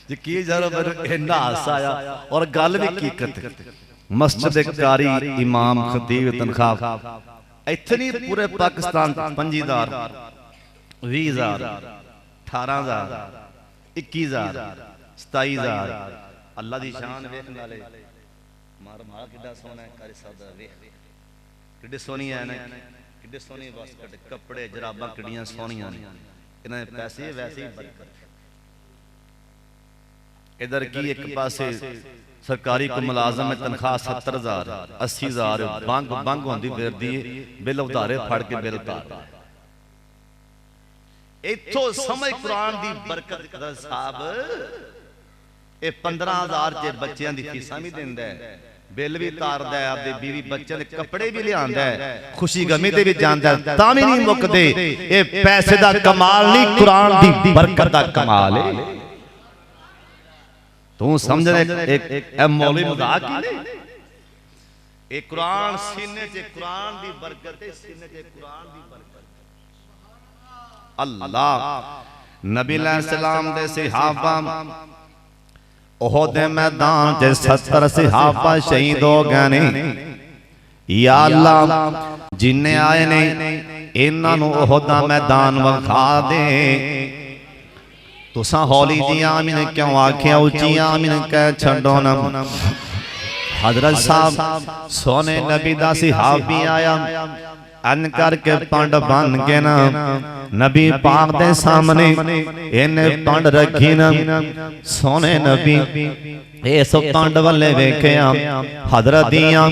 जी की जरा मेरे इन्ना हासा आया और गल भी हकीकत मस्जिद कारी इमाम खतीब तनख्वाह इतनी पूरे पाकिस्तान 5000 20000 18000 21000 27000 अल्लाह दी शान वेखण वाले मार मार किड्डा सोना है कारी साहब दा वेख किड्डे सोहनी है ना किड्डे सोहनी वास्कट कपड़े जराबां किड्डियां सोहनियां ने इन्हां दे पैसे वैसे ही बरकत इधर की एक पासे सरकारी को मुलाजम में तनख्वाह 70000 80000 बंग बंग होंदी फिरदी बिल उधारे फड़ के बिल उतार इथों समझ कुरान दी बरकत कर साहब ए 15000 च बच्चों दी फीसां भी दिंदा है बिल भी तारदा है आपदे बीवी बच्चों दे कपड़े भी लियांदा है खुशी गमी ते भी जांदा है तां भी नहीं मुकदे ए पैसे दा कमाल नहीं कुरान दी बरकत दा कमाल है तू समझ ले एक मौलवी मजाक की ए कुरान सीने च कुरान दी बरकत है सीने च कुरान दी बरकत अल्लाह नबी अलैहि सलाम दे सहाबा ओहद दे मैदान च 70 सहाबा शहीद हो गए ने या अल्लाह जिन्ने आए ने इन्हां नूं ओहद दा मैदान विखा दे तुसां हौली जी आमीन क्यों आख्या उच्ची आमीन कह छड्डो ना हजरत साहब सोने नबी दा सहाबी आया अन करके पंड बन के ना नबी पाक दे सामने इन्हें पंड रखी ना सोने नबी इस पंड वाले वेख्या हजरत दियां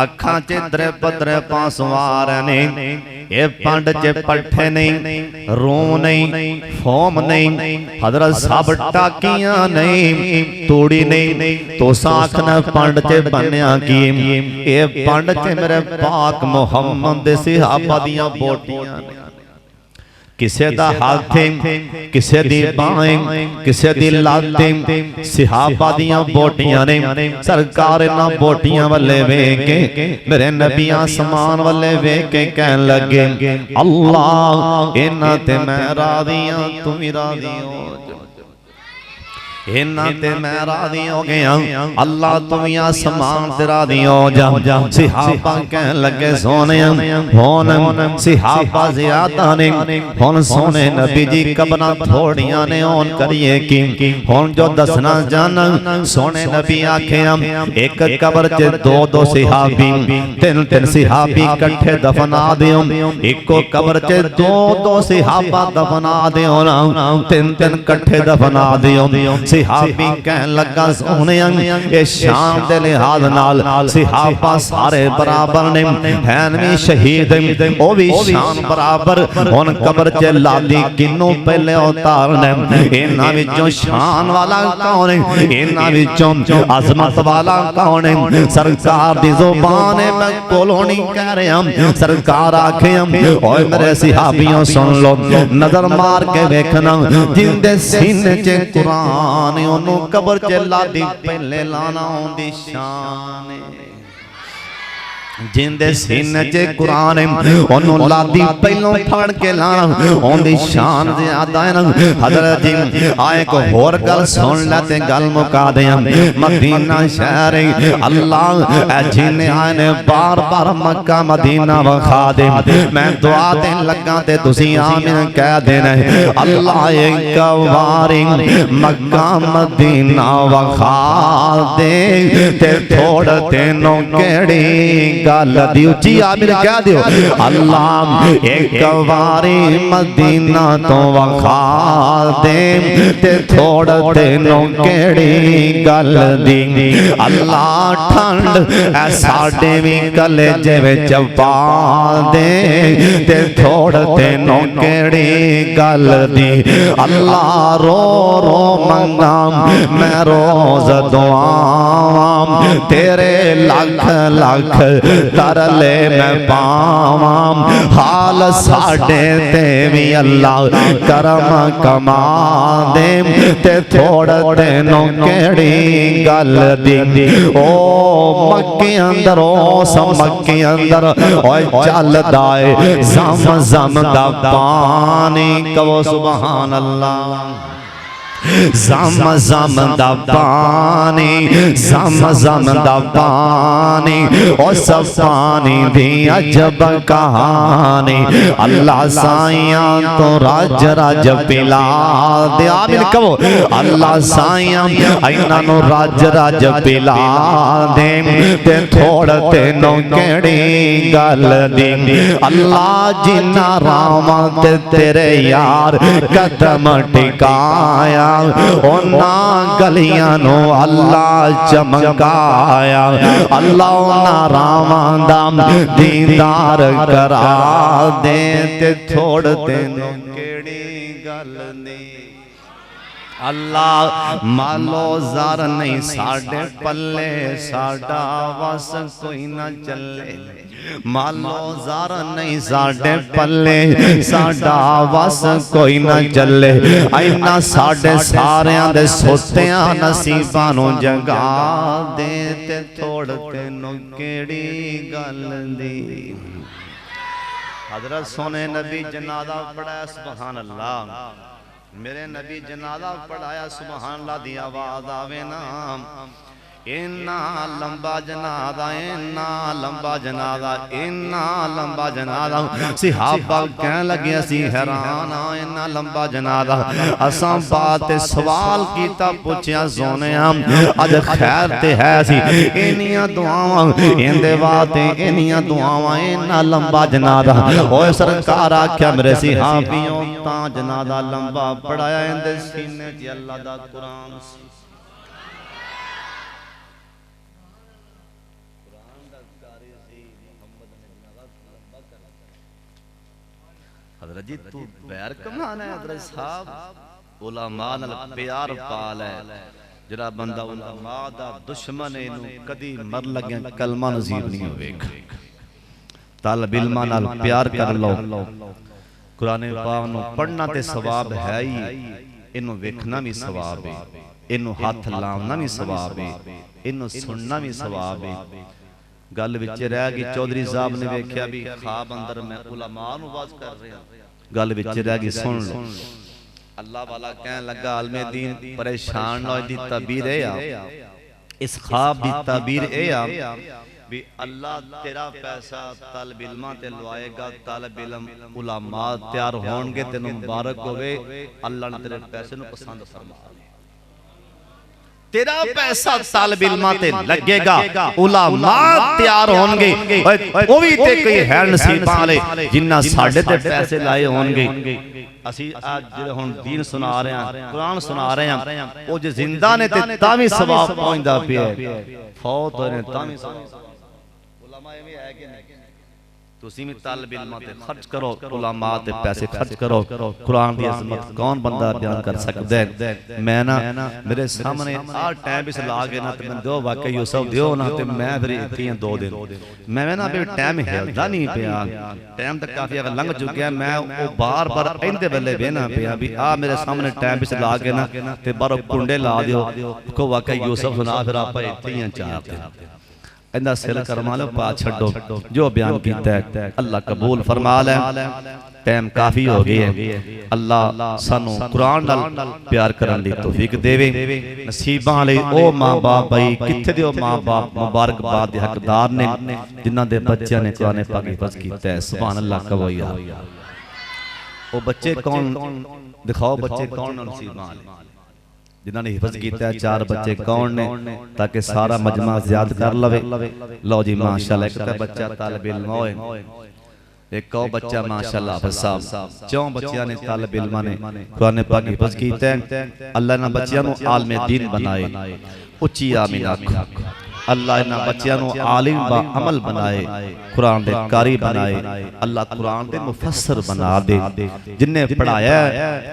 अखां च त्रे पासवार ने ये पंड च पट्ठे नहीं रूम नहीं फोम नहीं हजरत सब टाकियां नहीं तोड़ी नहीं तो साखना पंड च बनया की ये पंड च मेरे पाक मुहम्मद दे सहाबा दियां बोटियां किसे दा हाथ किसे दी बाहें किसे दी लातें सहाबा दियां बोटियां ने सरकार इन्हां बोटियां वाले वेख के मेरे नबी आसमान वाले वेख के कहन लगे अल्लाह इन्हां ते मैं राज़ी हां तू भी राज़ी हो इन्हां ते मैं राजी हो गया अल्लाह तुम आसमान ते राजी हो जा सहाबा कहन लगे सोने हुन सहाबा ज़्यादा ने हुन सोने नबी जी कब्रां थोड़ियां ने हुन करिए की हुन जो दसना जाना सोने नबी आखिया एक कब्र च दो दो सहाबी तीन तीन सहाबी इकट्ठे दफना दियो इको कब्र च दो दो सहाबा दफना दियो ना तीन तीन इकट्ठे दफना दियो सहाबी कहन लगा सोने ये शान दे लिहाज नाल सहाबा सारे बराबर ने हैं भी शहीद ओ भी शान बराबर हुन कब्र च लादी किन्नों पहले उतारने इन्हां विचों शान वाला कौन है इन्हां विचों अजमत वाला कौन है सरकार दी जुबान है मैं कोलों नहीं कह रहा सरकार आखे ओए मेरे सहाबियों सुन लो नजर मार के देखना जिंदे सीने च कुरान ओनू कब्र च लादी पहले लाना ओंदी शान जिंदे सीने च कुरान ओनू लादी पहलों फड़ के लाना ओंदी शान ज्यादा है ना हजरत जी आए को होर गल सुन ले ते गल मुका दें मदीना शहर अल्लाह ए जिन्ने आए ने बार बार मक्का मदीना वखा दे मैं दुआ देन लगा ते तुसी आमीन कह देना अल्लाह एक वारी मक्का मदीना वखा दे ते थोड़ तेनों केड़ी गल दी उची आमीन कह दियो अल्लाह एक बारी मदीना तो वखा दे ते थोड़ तेनों केड़ी गल दी अल्लाह ठंड ऐ साडे भी कलेजे विच पा दे ते थोड़ तेनों केड़ी गल दी अल्लाह रो रो मंगा मैं रोज दुआवां तेरे लख लख तरले मैं पावां हाल साडे ते भी अल्लाह करम कमा दे ते थोड़ तेनों केड़ी गल दी ओ मक्के अंदर ओ समक्के अंदर ओए चलदा है जम जम दा पानी कहो सुभान अल्लाह जम जम दा पानी जम जम दा पानी ओ सब पानी दी अजब कहानी अल्लाह साइया तो राज राज पिला दे आमीन कहो अल्लाह साइया इन्हां नु राज राज पिला दे ते थोड़ तेनों केड़ी गल दी अल्लाह जिन्ना रामा ते तेरे यार कदम टिकाया ओना गलियां नो अल्लाह चमकाया अल्लाह ओना रावां दा दीदार करा दे ते थोड़ तेनों केड़ी गल नी अल्लाह मालो ज़र नहीं साडे पल्ले साडा वस कोई ना चले मालो ज़र नहीं साडे पल्ले साडा वस कोई ना चले इन्ना साडे सारियां दे सोतियां नसीबां नूं जगा दे ते थोड़ तेनों केड़ी गल दी हज़रत सोने नबी जनाजा पढ़ाया सुभान अल्लाह मेरे नबी जनाजा पढ़ाया सुभान अल्लाह दी आवाज आवे ना इन्ना लंबा जनाजा इन्ना लंबा जनाजा इन्ना लंबा जनाजा सहाबा कहन लगे असी हैरान आ इन्ना लंबा जनाजा असां बात सवाल कीता पूछया सोने अज खैर ते है सी इन्नियां दुआवां इंदे वास्ते इन्नियां दुआवां इन्ना लंबा जनाजा ओए सरकार आख्या मेरे सहाबियों तां जनाजा लंबा पढ़ाया इंदे सीने च अल्लाह दा कुरान सी हज़रत जी तू बैर कमाना है हज़रत साहब उलमा नाल प्यार पाल है जरा बंदा उलमा दा दुश्मन है इनू कदी मर लगे कलमा नसीब नहीं होवेगा तालिब इल्मां नाल प्यार कर लो कुरान पाक नू पढ़ना ते सवाब है ही इनू वेखना भी सवाब है इनू हाथ लावना भी सवाब है इनू सुनना भी सवाब है गल विच रह गई चौधरी साहब ने वेख्या भी ख्वाब अंदर मैं उलमा नू वाज कर रहा गल विच रह गई सुन लो अल्लाह वाला कहने लगा आलमे दीन परेशान ना दी तबीर है इस ख्वाब दी तबीर है भी अल्लाह तेरा पैसा तलब इल्मा ते लवाएगा तलब इल्म उलमा तैयार होणगे तेनू मुबारक होवे अल्लाह ने तेरे पैसे नु पसंद फरमा तेरा पैसा तलब इल्मा ते लगेगा उलमा तैयार होणगे ओ भी ते कोई है नसीबां वाले जिन्ना साडे ते पैसे लाए होणगे ਅਸੀਂ ਅੱਜ ਜਿਹੜੇ ਹੁਣ ਦੀਨ ਸੁਣਾ ਰਹੇ ਹਾਂ ਕੁਰਾਨ ਸੁਣਾ ਰਹੇ ਹਾਂ ਉਹ ਜੇ ਜ਼ਿੰਦਾ ਨੇ ਤੇ ਤਾਂ ਵੀ ਸਵਾਬ ਪਹੁੰਚਦਾ ਪਿਆ ਫੌਤ ਹੋਏ ਨੇ ਤਾਂ ਵੀ ਉਲਮਾ ਐਵੇਂ ਹੈ ਕਿ ਨਹੀਂ ਤੁਸੀਂ ਵੀ ਤਲਬ ਇਲਮ ਤੇ ਖਰਚ ਕਰੋ ਉਲਮਾ ਤੇ ਪੈਸੇ ਖਰਚ ਕਰੋ ਕੁਰਾਨ ਦੀ ਅਜ਼ਮਤ ਕੌਣ ਬੰਦਾ ਬਿਆਨ ਕਰ ਸਕਦਾ ਹੈ ਮੈਂ ਨਾ ਮੇਰੇ ਸਾਹਮਣੇ ਆਹ ਟਾਈਮ ਇਸ ਲਾ ਕੇ ਨਾ ਤੇ ਮੈਂ ਦਿਓ ਵਾਕਈ ਯੂਸਫ ਦਿਓ ਨਾ ਤੇ ਮੈਂ ਫਿਰ ਇੱਥੇ 2 ਦਿਨ ਮੈਂ ਨਾ ਵੀ ਟਾਈਮ ਹਿਲਦਾ ਨਹੀਂ ਪਿਆ ਟਾਈਮ ਤਾਂ ਕਾਫੀ ਅਗਰ ਲੰਘ ਚੁੱਕਿਆ ਮੈਂ ਉਹ ਬਾਰ-ਬਾਰ ਇਹਦੇ ਵੇਲੇ ਵੇਨਾ ਪਿਆ ਵੀ ਆ ਮੇਰੇ ਸਾਹਮਣੇ ਟਾਈਮ ਇਸ ਲਾ ਕੇ ਨਾ ਤੇ ਬਾਹਰੋਂ ਕੁੰਡੇ ਲਾ ਦਿਓ ਕੋ ਵਾਕਈ ਯੂਸਫ ਸੁਣਾ ਫਿਰ ਆਪਾਂ ਇੱਥੇ ਹੀ 4 ਦਿਨ इंदा सिल करमा लो पा छड्डो जो बयान कीता है अल्लाह कबूल फरमा ले टाइम काफी हो गई है अल्लाह सानू कुरान नाल प्यार करन दी तौफीक देवे नसीबां वाले ओ मां बाप भाई किथे दे ओ मां बाप मुबारकबाद दे हकदार ने जिन्हां दे बच्चों ने कुरान पाक हिफ्ज कीता है सुभान अल्लाह कहो यार ओ बच्चे कौन दिखाओ बच्चे कौन नसीबां वाले जिन्होंने हिफ्ज किया 4 बच्चे कौन ने ताकि सारा मजमा याद कर लवे लो जी माशाल्लाह एक बच्चा तालिब इल्म होए एक और बच्चा माशाल्लाह हाफिज साहब 4 बच्चियां ने तालिब इल्म ने कुरान पाक हिफ्ज कीता है अल्लाह ने बच्चियां नु आलिम दीन बनाए उच्ची आमीन आखो अल्लाह इन्हां बच्चियां नु आलिम बा अमल बनाए कुरान दे कारी बनाए अल्लाह कुरान दे मुफस्सर बना दे जिन्ने पढ़ाया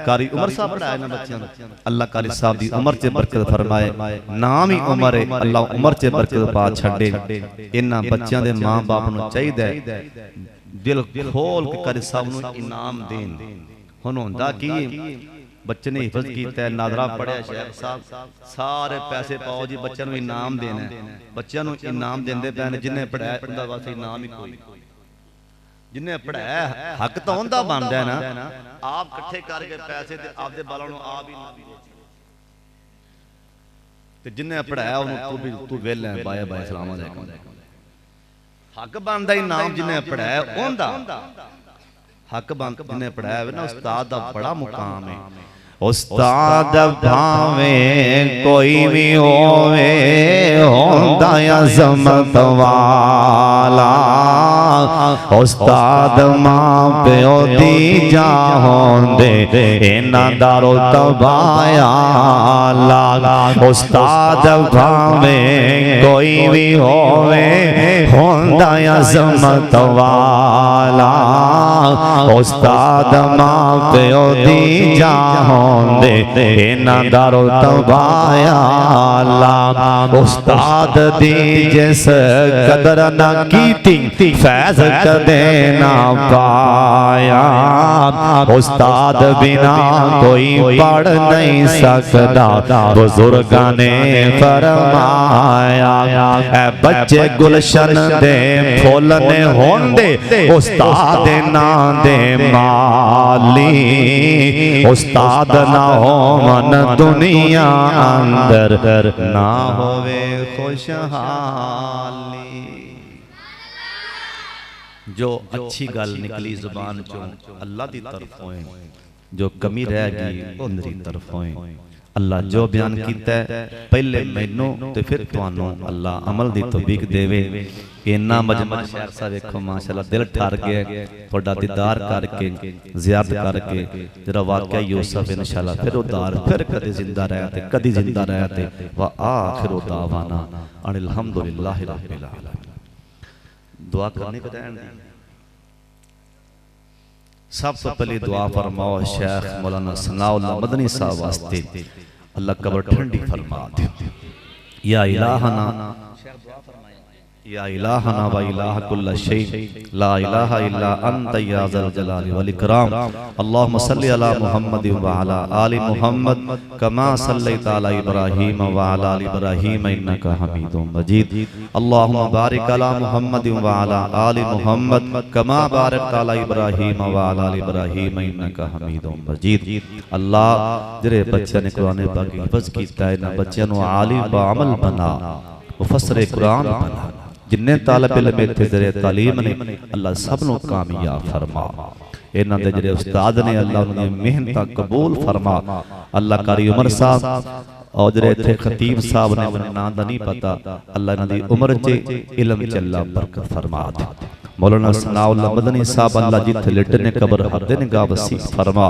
कारी उमर साहब पढ़ाया ना बच्चियां नु अल्लाह कारी साहब दी उम्र च बरकत फरमाए नाम ही उमर है अल्लाह उम्र च बरकत पा छड्डे इन्हां बच्चियां दे मां बाप नु चाहिदा है दिल खोल के कारी साहब नु इनाम देन हुन हुंदा की बच्चे ने हिफ्ज किया नादरा पढ़िया शेख साहब सारे पैसे पाओ जी बच्चों को इनाम देना बच्चों को इनाम देंदे पे जिन्हें पढ़ाया उनका वास्ते इनाम ही कोई जिन्हें पढ़ाया हक तो उनका बनता है ना आप इकट्ठे करके पैसे आपके बालों आप ही जिन्हें पढ़ाया तू वेल है बाय बाय सलाम अलैकुम हक बनता इनाम जिन्हें पढ़ाया उनका हक बन जिन्हें पढ़ाया ना उस्ताद का बड़ा मुकाम है उस्ताद भावे कोई भी होवे होंदा अज़मत वाला उस्ताद मां प्यो दी जा होंदे इन्हां दा रुतबाया लाला उस्ताद भावे कोई भी होवे होंदा अज़मत वाला उस्ताद मां प्यो दी जा इन्हां दा रुतबाया अल्लाह उस्ताद दी जिस कदर ना कीती फैज़ कदे ना पाया उस्ताद बिना कोई पढ़ नहीं सकता बुजुर्गां ने फरमाया ऐ बच्चे गुलशन दे फुल ने होंदे उस्ताद ना दे माली उस्ताद ना हो मन दुनिया अंदर ना होवे खुशहाली जो अच्छी गल निकली जुबान चो अल्लाह दी तरफों है जो कमी रह गई उनरी तरफों है अल्लाह जो बयान कीता है पहले मैनू ते फिर तुहानू अल्लाह अमल दी तौफीक देवे इन्ना मजमा शहर सा देखो माशाअल्लाह दिल ठर गया थोड़ा दीदार करके ज़ियारत करके जरा वाकया यूसुफ इंशाअल्लाह फिर उदार फिर कदी जिंदा रहा थे कदी जिंदा रहा थे व आखिरु दावाना अनिल हम्दुलिल्लाहि रब्बिल आलमीन दुआ करने का टाइम सब तो पहले दुआ फरमाओ शेख मौलाना सनाउल्लाह मदनी साहब वास्ते अल्लाह कब्र ठंडी फरमा दे या इलाहना शेख दुआ फरमाए या इलाहना व इलाह कुल्ल शै ला इलाहा इल्ला अंत या ज़ल जलाली वल इकराम। अल्लाहुम्मा सल्लि अला मुहम्मद व अला आलि मुहम्मद कमा सल्लैता अला इब्राहीम व अला आलि इब्राहीम इन्नका हमीदुम मजीद। अल्लाहुम्मा बारिक अला मुहम्मद व अला आलि मुहम्मद कमा बारकता अला इब्राहीम व अला आलि इब्राहीम इन्नका हमीदुम मजीद। अल्लाह जिहड़े बच्चों ने कुरान पाक हिफ्ज़ कीता है, इन्हां बच्चों नूं आलिम ब अमल बना, मुफस्सिर कुरान बना। जिन्ने तालिब इल्म इत्थे ज़रिए तालीम ने अल्लाह सब नूं कामयाब फरमा। इन्हां दे जिहड़े उस्ताद ने अल्लाह उन्हां दी मेहनत कबूल फरमा। अल्लाह कारी उमर साहब और जिहड़े इत्थे खतीब साहब ने उन्हां नाम दा नहीं पता, अल्लाह इन्हां दी उम्र च इल्म च अल्लाह बरकत फरमा दे। मौलाना सनाउल्लाह मदनी साहब अल्लाह जिथे लिटे ने कब्र हदे ने गा वसी फरमा।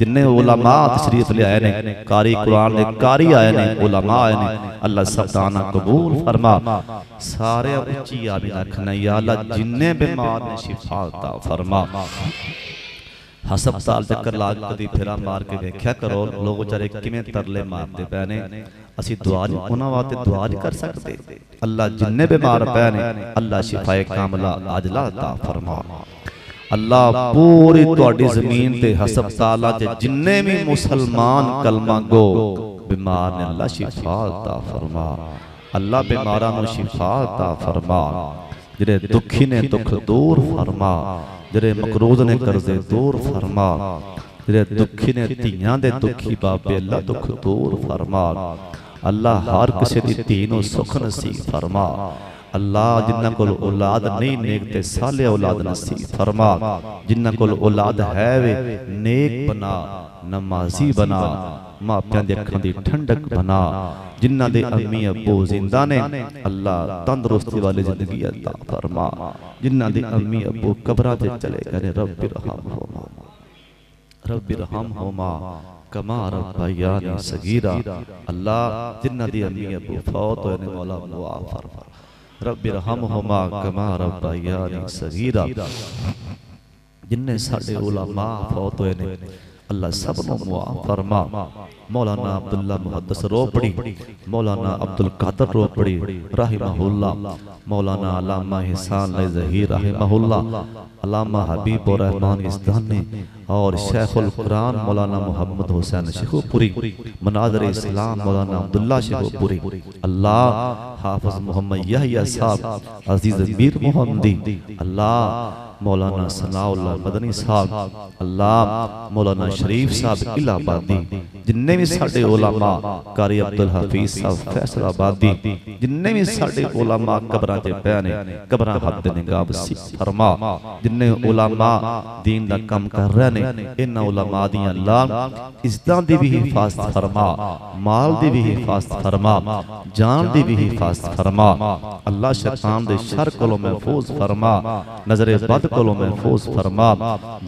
जिन्ने उलमा तशरीफ ले आए ने, कारी कुरान दे कारी आए ने, उलमा आए ने, अल्लाह सब दाना कबूल फरमा। सारे उच्ची आमीन आखना या अल्लाह जिन्ने बीमार ने शिफा अता फरमा। हस्पताल चक्कर ला कदी फेरा मार के वेख्या करो लोग बेचारे किवें तरले मारते पए ने। असी दुआ उन्हां वास्ते दुआ नहीं कर सकते। अल्लाह जिन्ने बीमार पए ने अल्लाह शिफाए कामला आजला अता फरमा। अल्लाह पूरी तुहाडी ज़मीन ते हस्पतालां च जिन्ने भी मुसलमान कलमा गो बीमार ने अल्लाह शिफा अता फरमा। अल्लाह बीमारां नूं शिफा अता फरमा। जिहड़े दुखी ने दुख दूर फरमा, जिहड़े मकरूज ने कर्जे दूर फरमा, जिहड़े दुखी ने धीआं दे दुखी बाबे अल्लाह दुख दूर फरमा। अल्लाह हर किसी दी धी नूं सुख नसीब फरमा। अल्लाह जिन्हां कोल औलाद नहीं नेक ते साले औलाद नसीब फरमा। जिन्हां कोल औलाद है वे नेक बना, नमाजी बना, मापियां दी अखां दी ठंडक बना। जिन्हां दे अम्मी अब्बू जिंदा ने अल्लाह तंदुरुस्ती वाली जिंदगी अता फरमा। जिन्हां दे अम्मी अब्बू कब्रां ते चले गए रब्बि रहमहुमा कमा रब्बयानी सगीरा। अल्लाह जिन्हां दे अम्मी अब्बू फौत होए ने मौला मुआफ फरमा। रब्बि रहमहुमा कमा रब्बयानी सगीरा। जिन्ने साडे उलमा फौत होए ने अल्लाह सब नूं मुआफ फरमा। मौलाना अब्दुल्ला मुहद्दिस रोपड़ी, मौलाना अब्दुल कादर रोपड़ी रहमहुल्लाह, मौलाना अल्लामा हिसान ज़हीर रहमहुल्लाह, अल्लामा हबीबुर रहमान इस्तानी और शेखुल कुरान मौलाना मोहम्मद हुसैन शेखुपुरी, मनाज़िर इस्लाम मौलाना अब्दुल्ला शेखुपुरी। अल्लाह हाफिज़ मोहम्मद यहया साहब, अजीज़ मीर मोहम्मदी, अल्लाह मौलाना सनाउल्लाह मदनी साहब, अल्लाह मौलाना शरीफ साहब इलाहाबादी, जिन्ने भी साडे उलमा कारी अब्दुल हफीज साहब फैसलाबादी, जिन्ने भी साडे उलमा कब्रां ते पए ने कब्रां हद निगाह वसी फरमा। जिन्ने उलमा दीन दा काम कर रहे ने इन्हां उलमा दी अल्लाह इज्जतां दी भी हिफाजत फरमा, माल दी भी हिफाजत फरमा, जान दी भी हिफाजत फरमा। अल्लाह शैतान दे शर कोलों महफूज फरमा, नजर बद कोलों महफूज फरमा,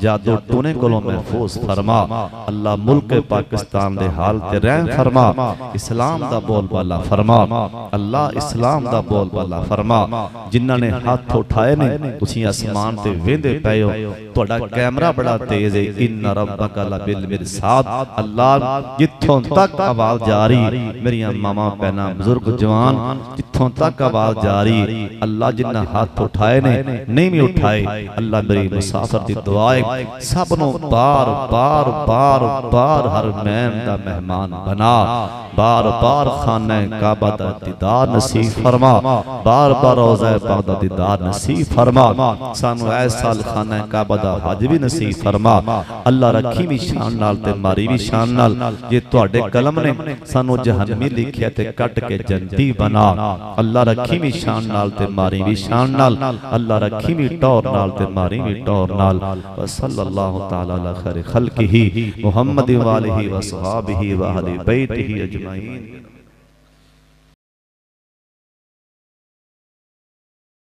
जादू टूने कोलों महफूज फरमा। अल्लाह मुल्क पाकिस्तान दे हाल ते रहम फरमा, इस्लाम दा बोलबाला फरमा। अल्लाह इस्लाम दा बोलबाला फरमा। जिन्हां ने हाथ उठाए ने तुसीं आसमान ते वेंदे पए हो, तुहाडा कैमरा बड़ा तेज है। इन्ना रब्बका लबिल मिरसाद। अल्लाह जिथों तक आवाज जा रही मेरियां मामा भैनां बुजुर्ग जवान जिथों तक आवाज जा रही, अल्लाह जिन्हां हाथ उठाए ने नहीं भी उठाए, अल्लाह मेरी मुसाफिर दी दुआ है सब नूं बार बार बार बार हर मैन दा मेहमान बना, बार बार खाने काबा दा दीदार नसीब फरमा, बार बार रोज़ा पाक दा दीदार नसीब फरमा। सानू ऐ साल खाने काबा दा हज भी नसीब फरमा। अल्लाह रखी भी शान नाल ते मारी भी शान नाल। जे तुहाडे कलम ने सानू जहन्नमी लिखिया ते कट के जन्नती बना। अल्लाह रखी भी शान नाल ते मारी भी शान नाल। अल्लाह रखी भी टौर नाल ते मारी भी टौर नाल। व सल्लल्लाहु तआला अला खैरि खल्किही मुहम्मद व आलिहि व सहाबिही व अहले बैतिही अजमईन।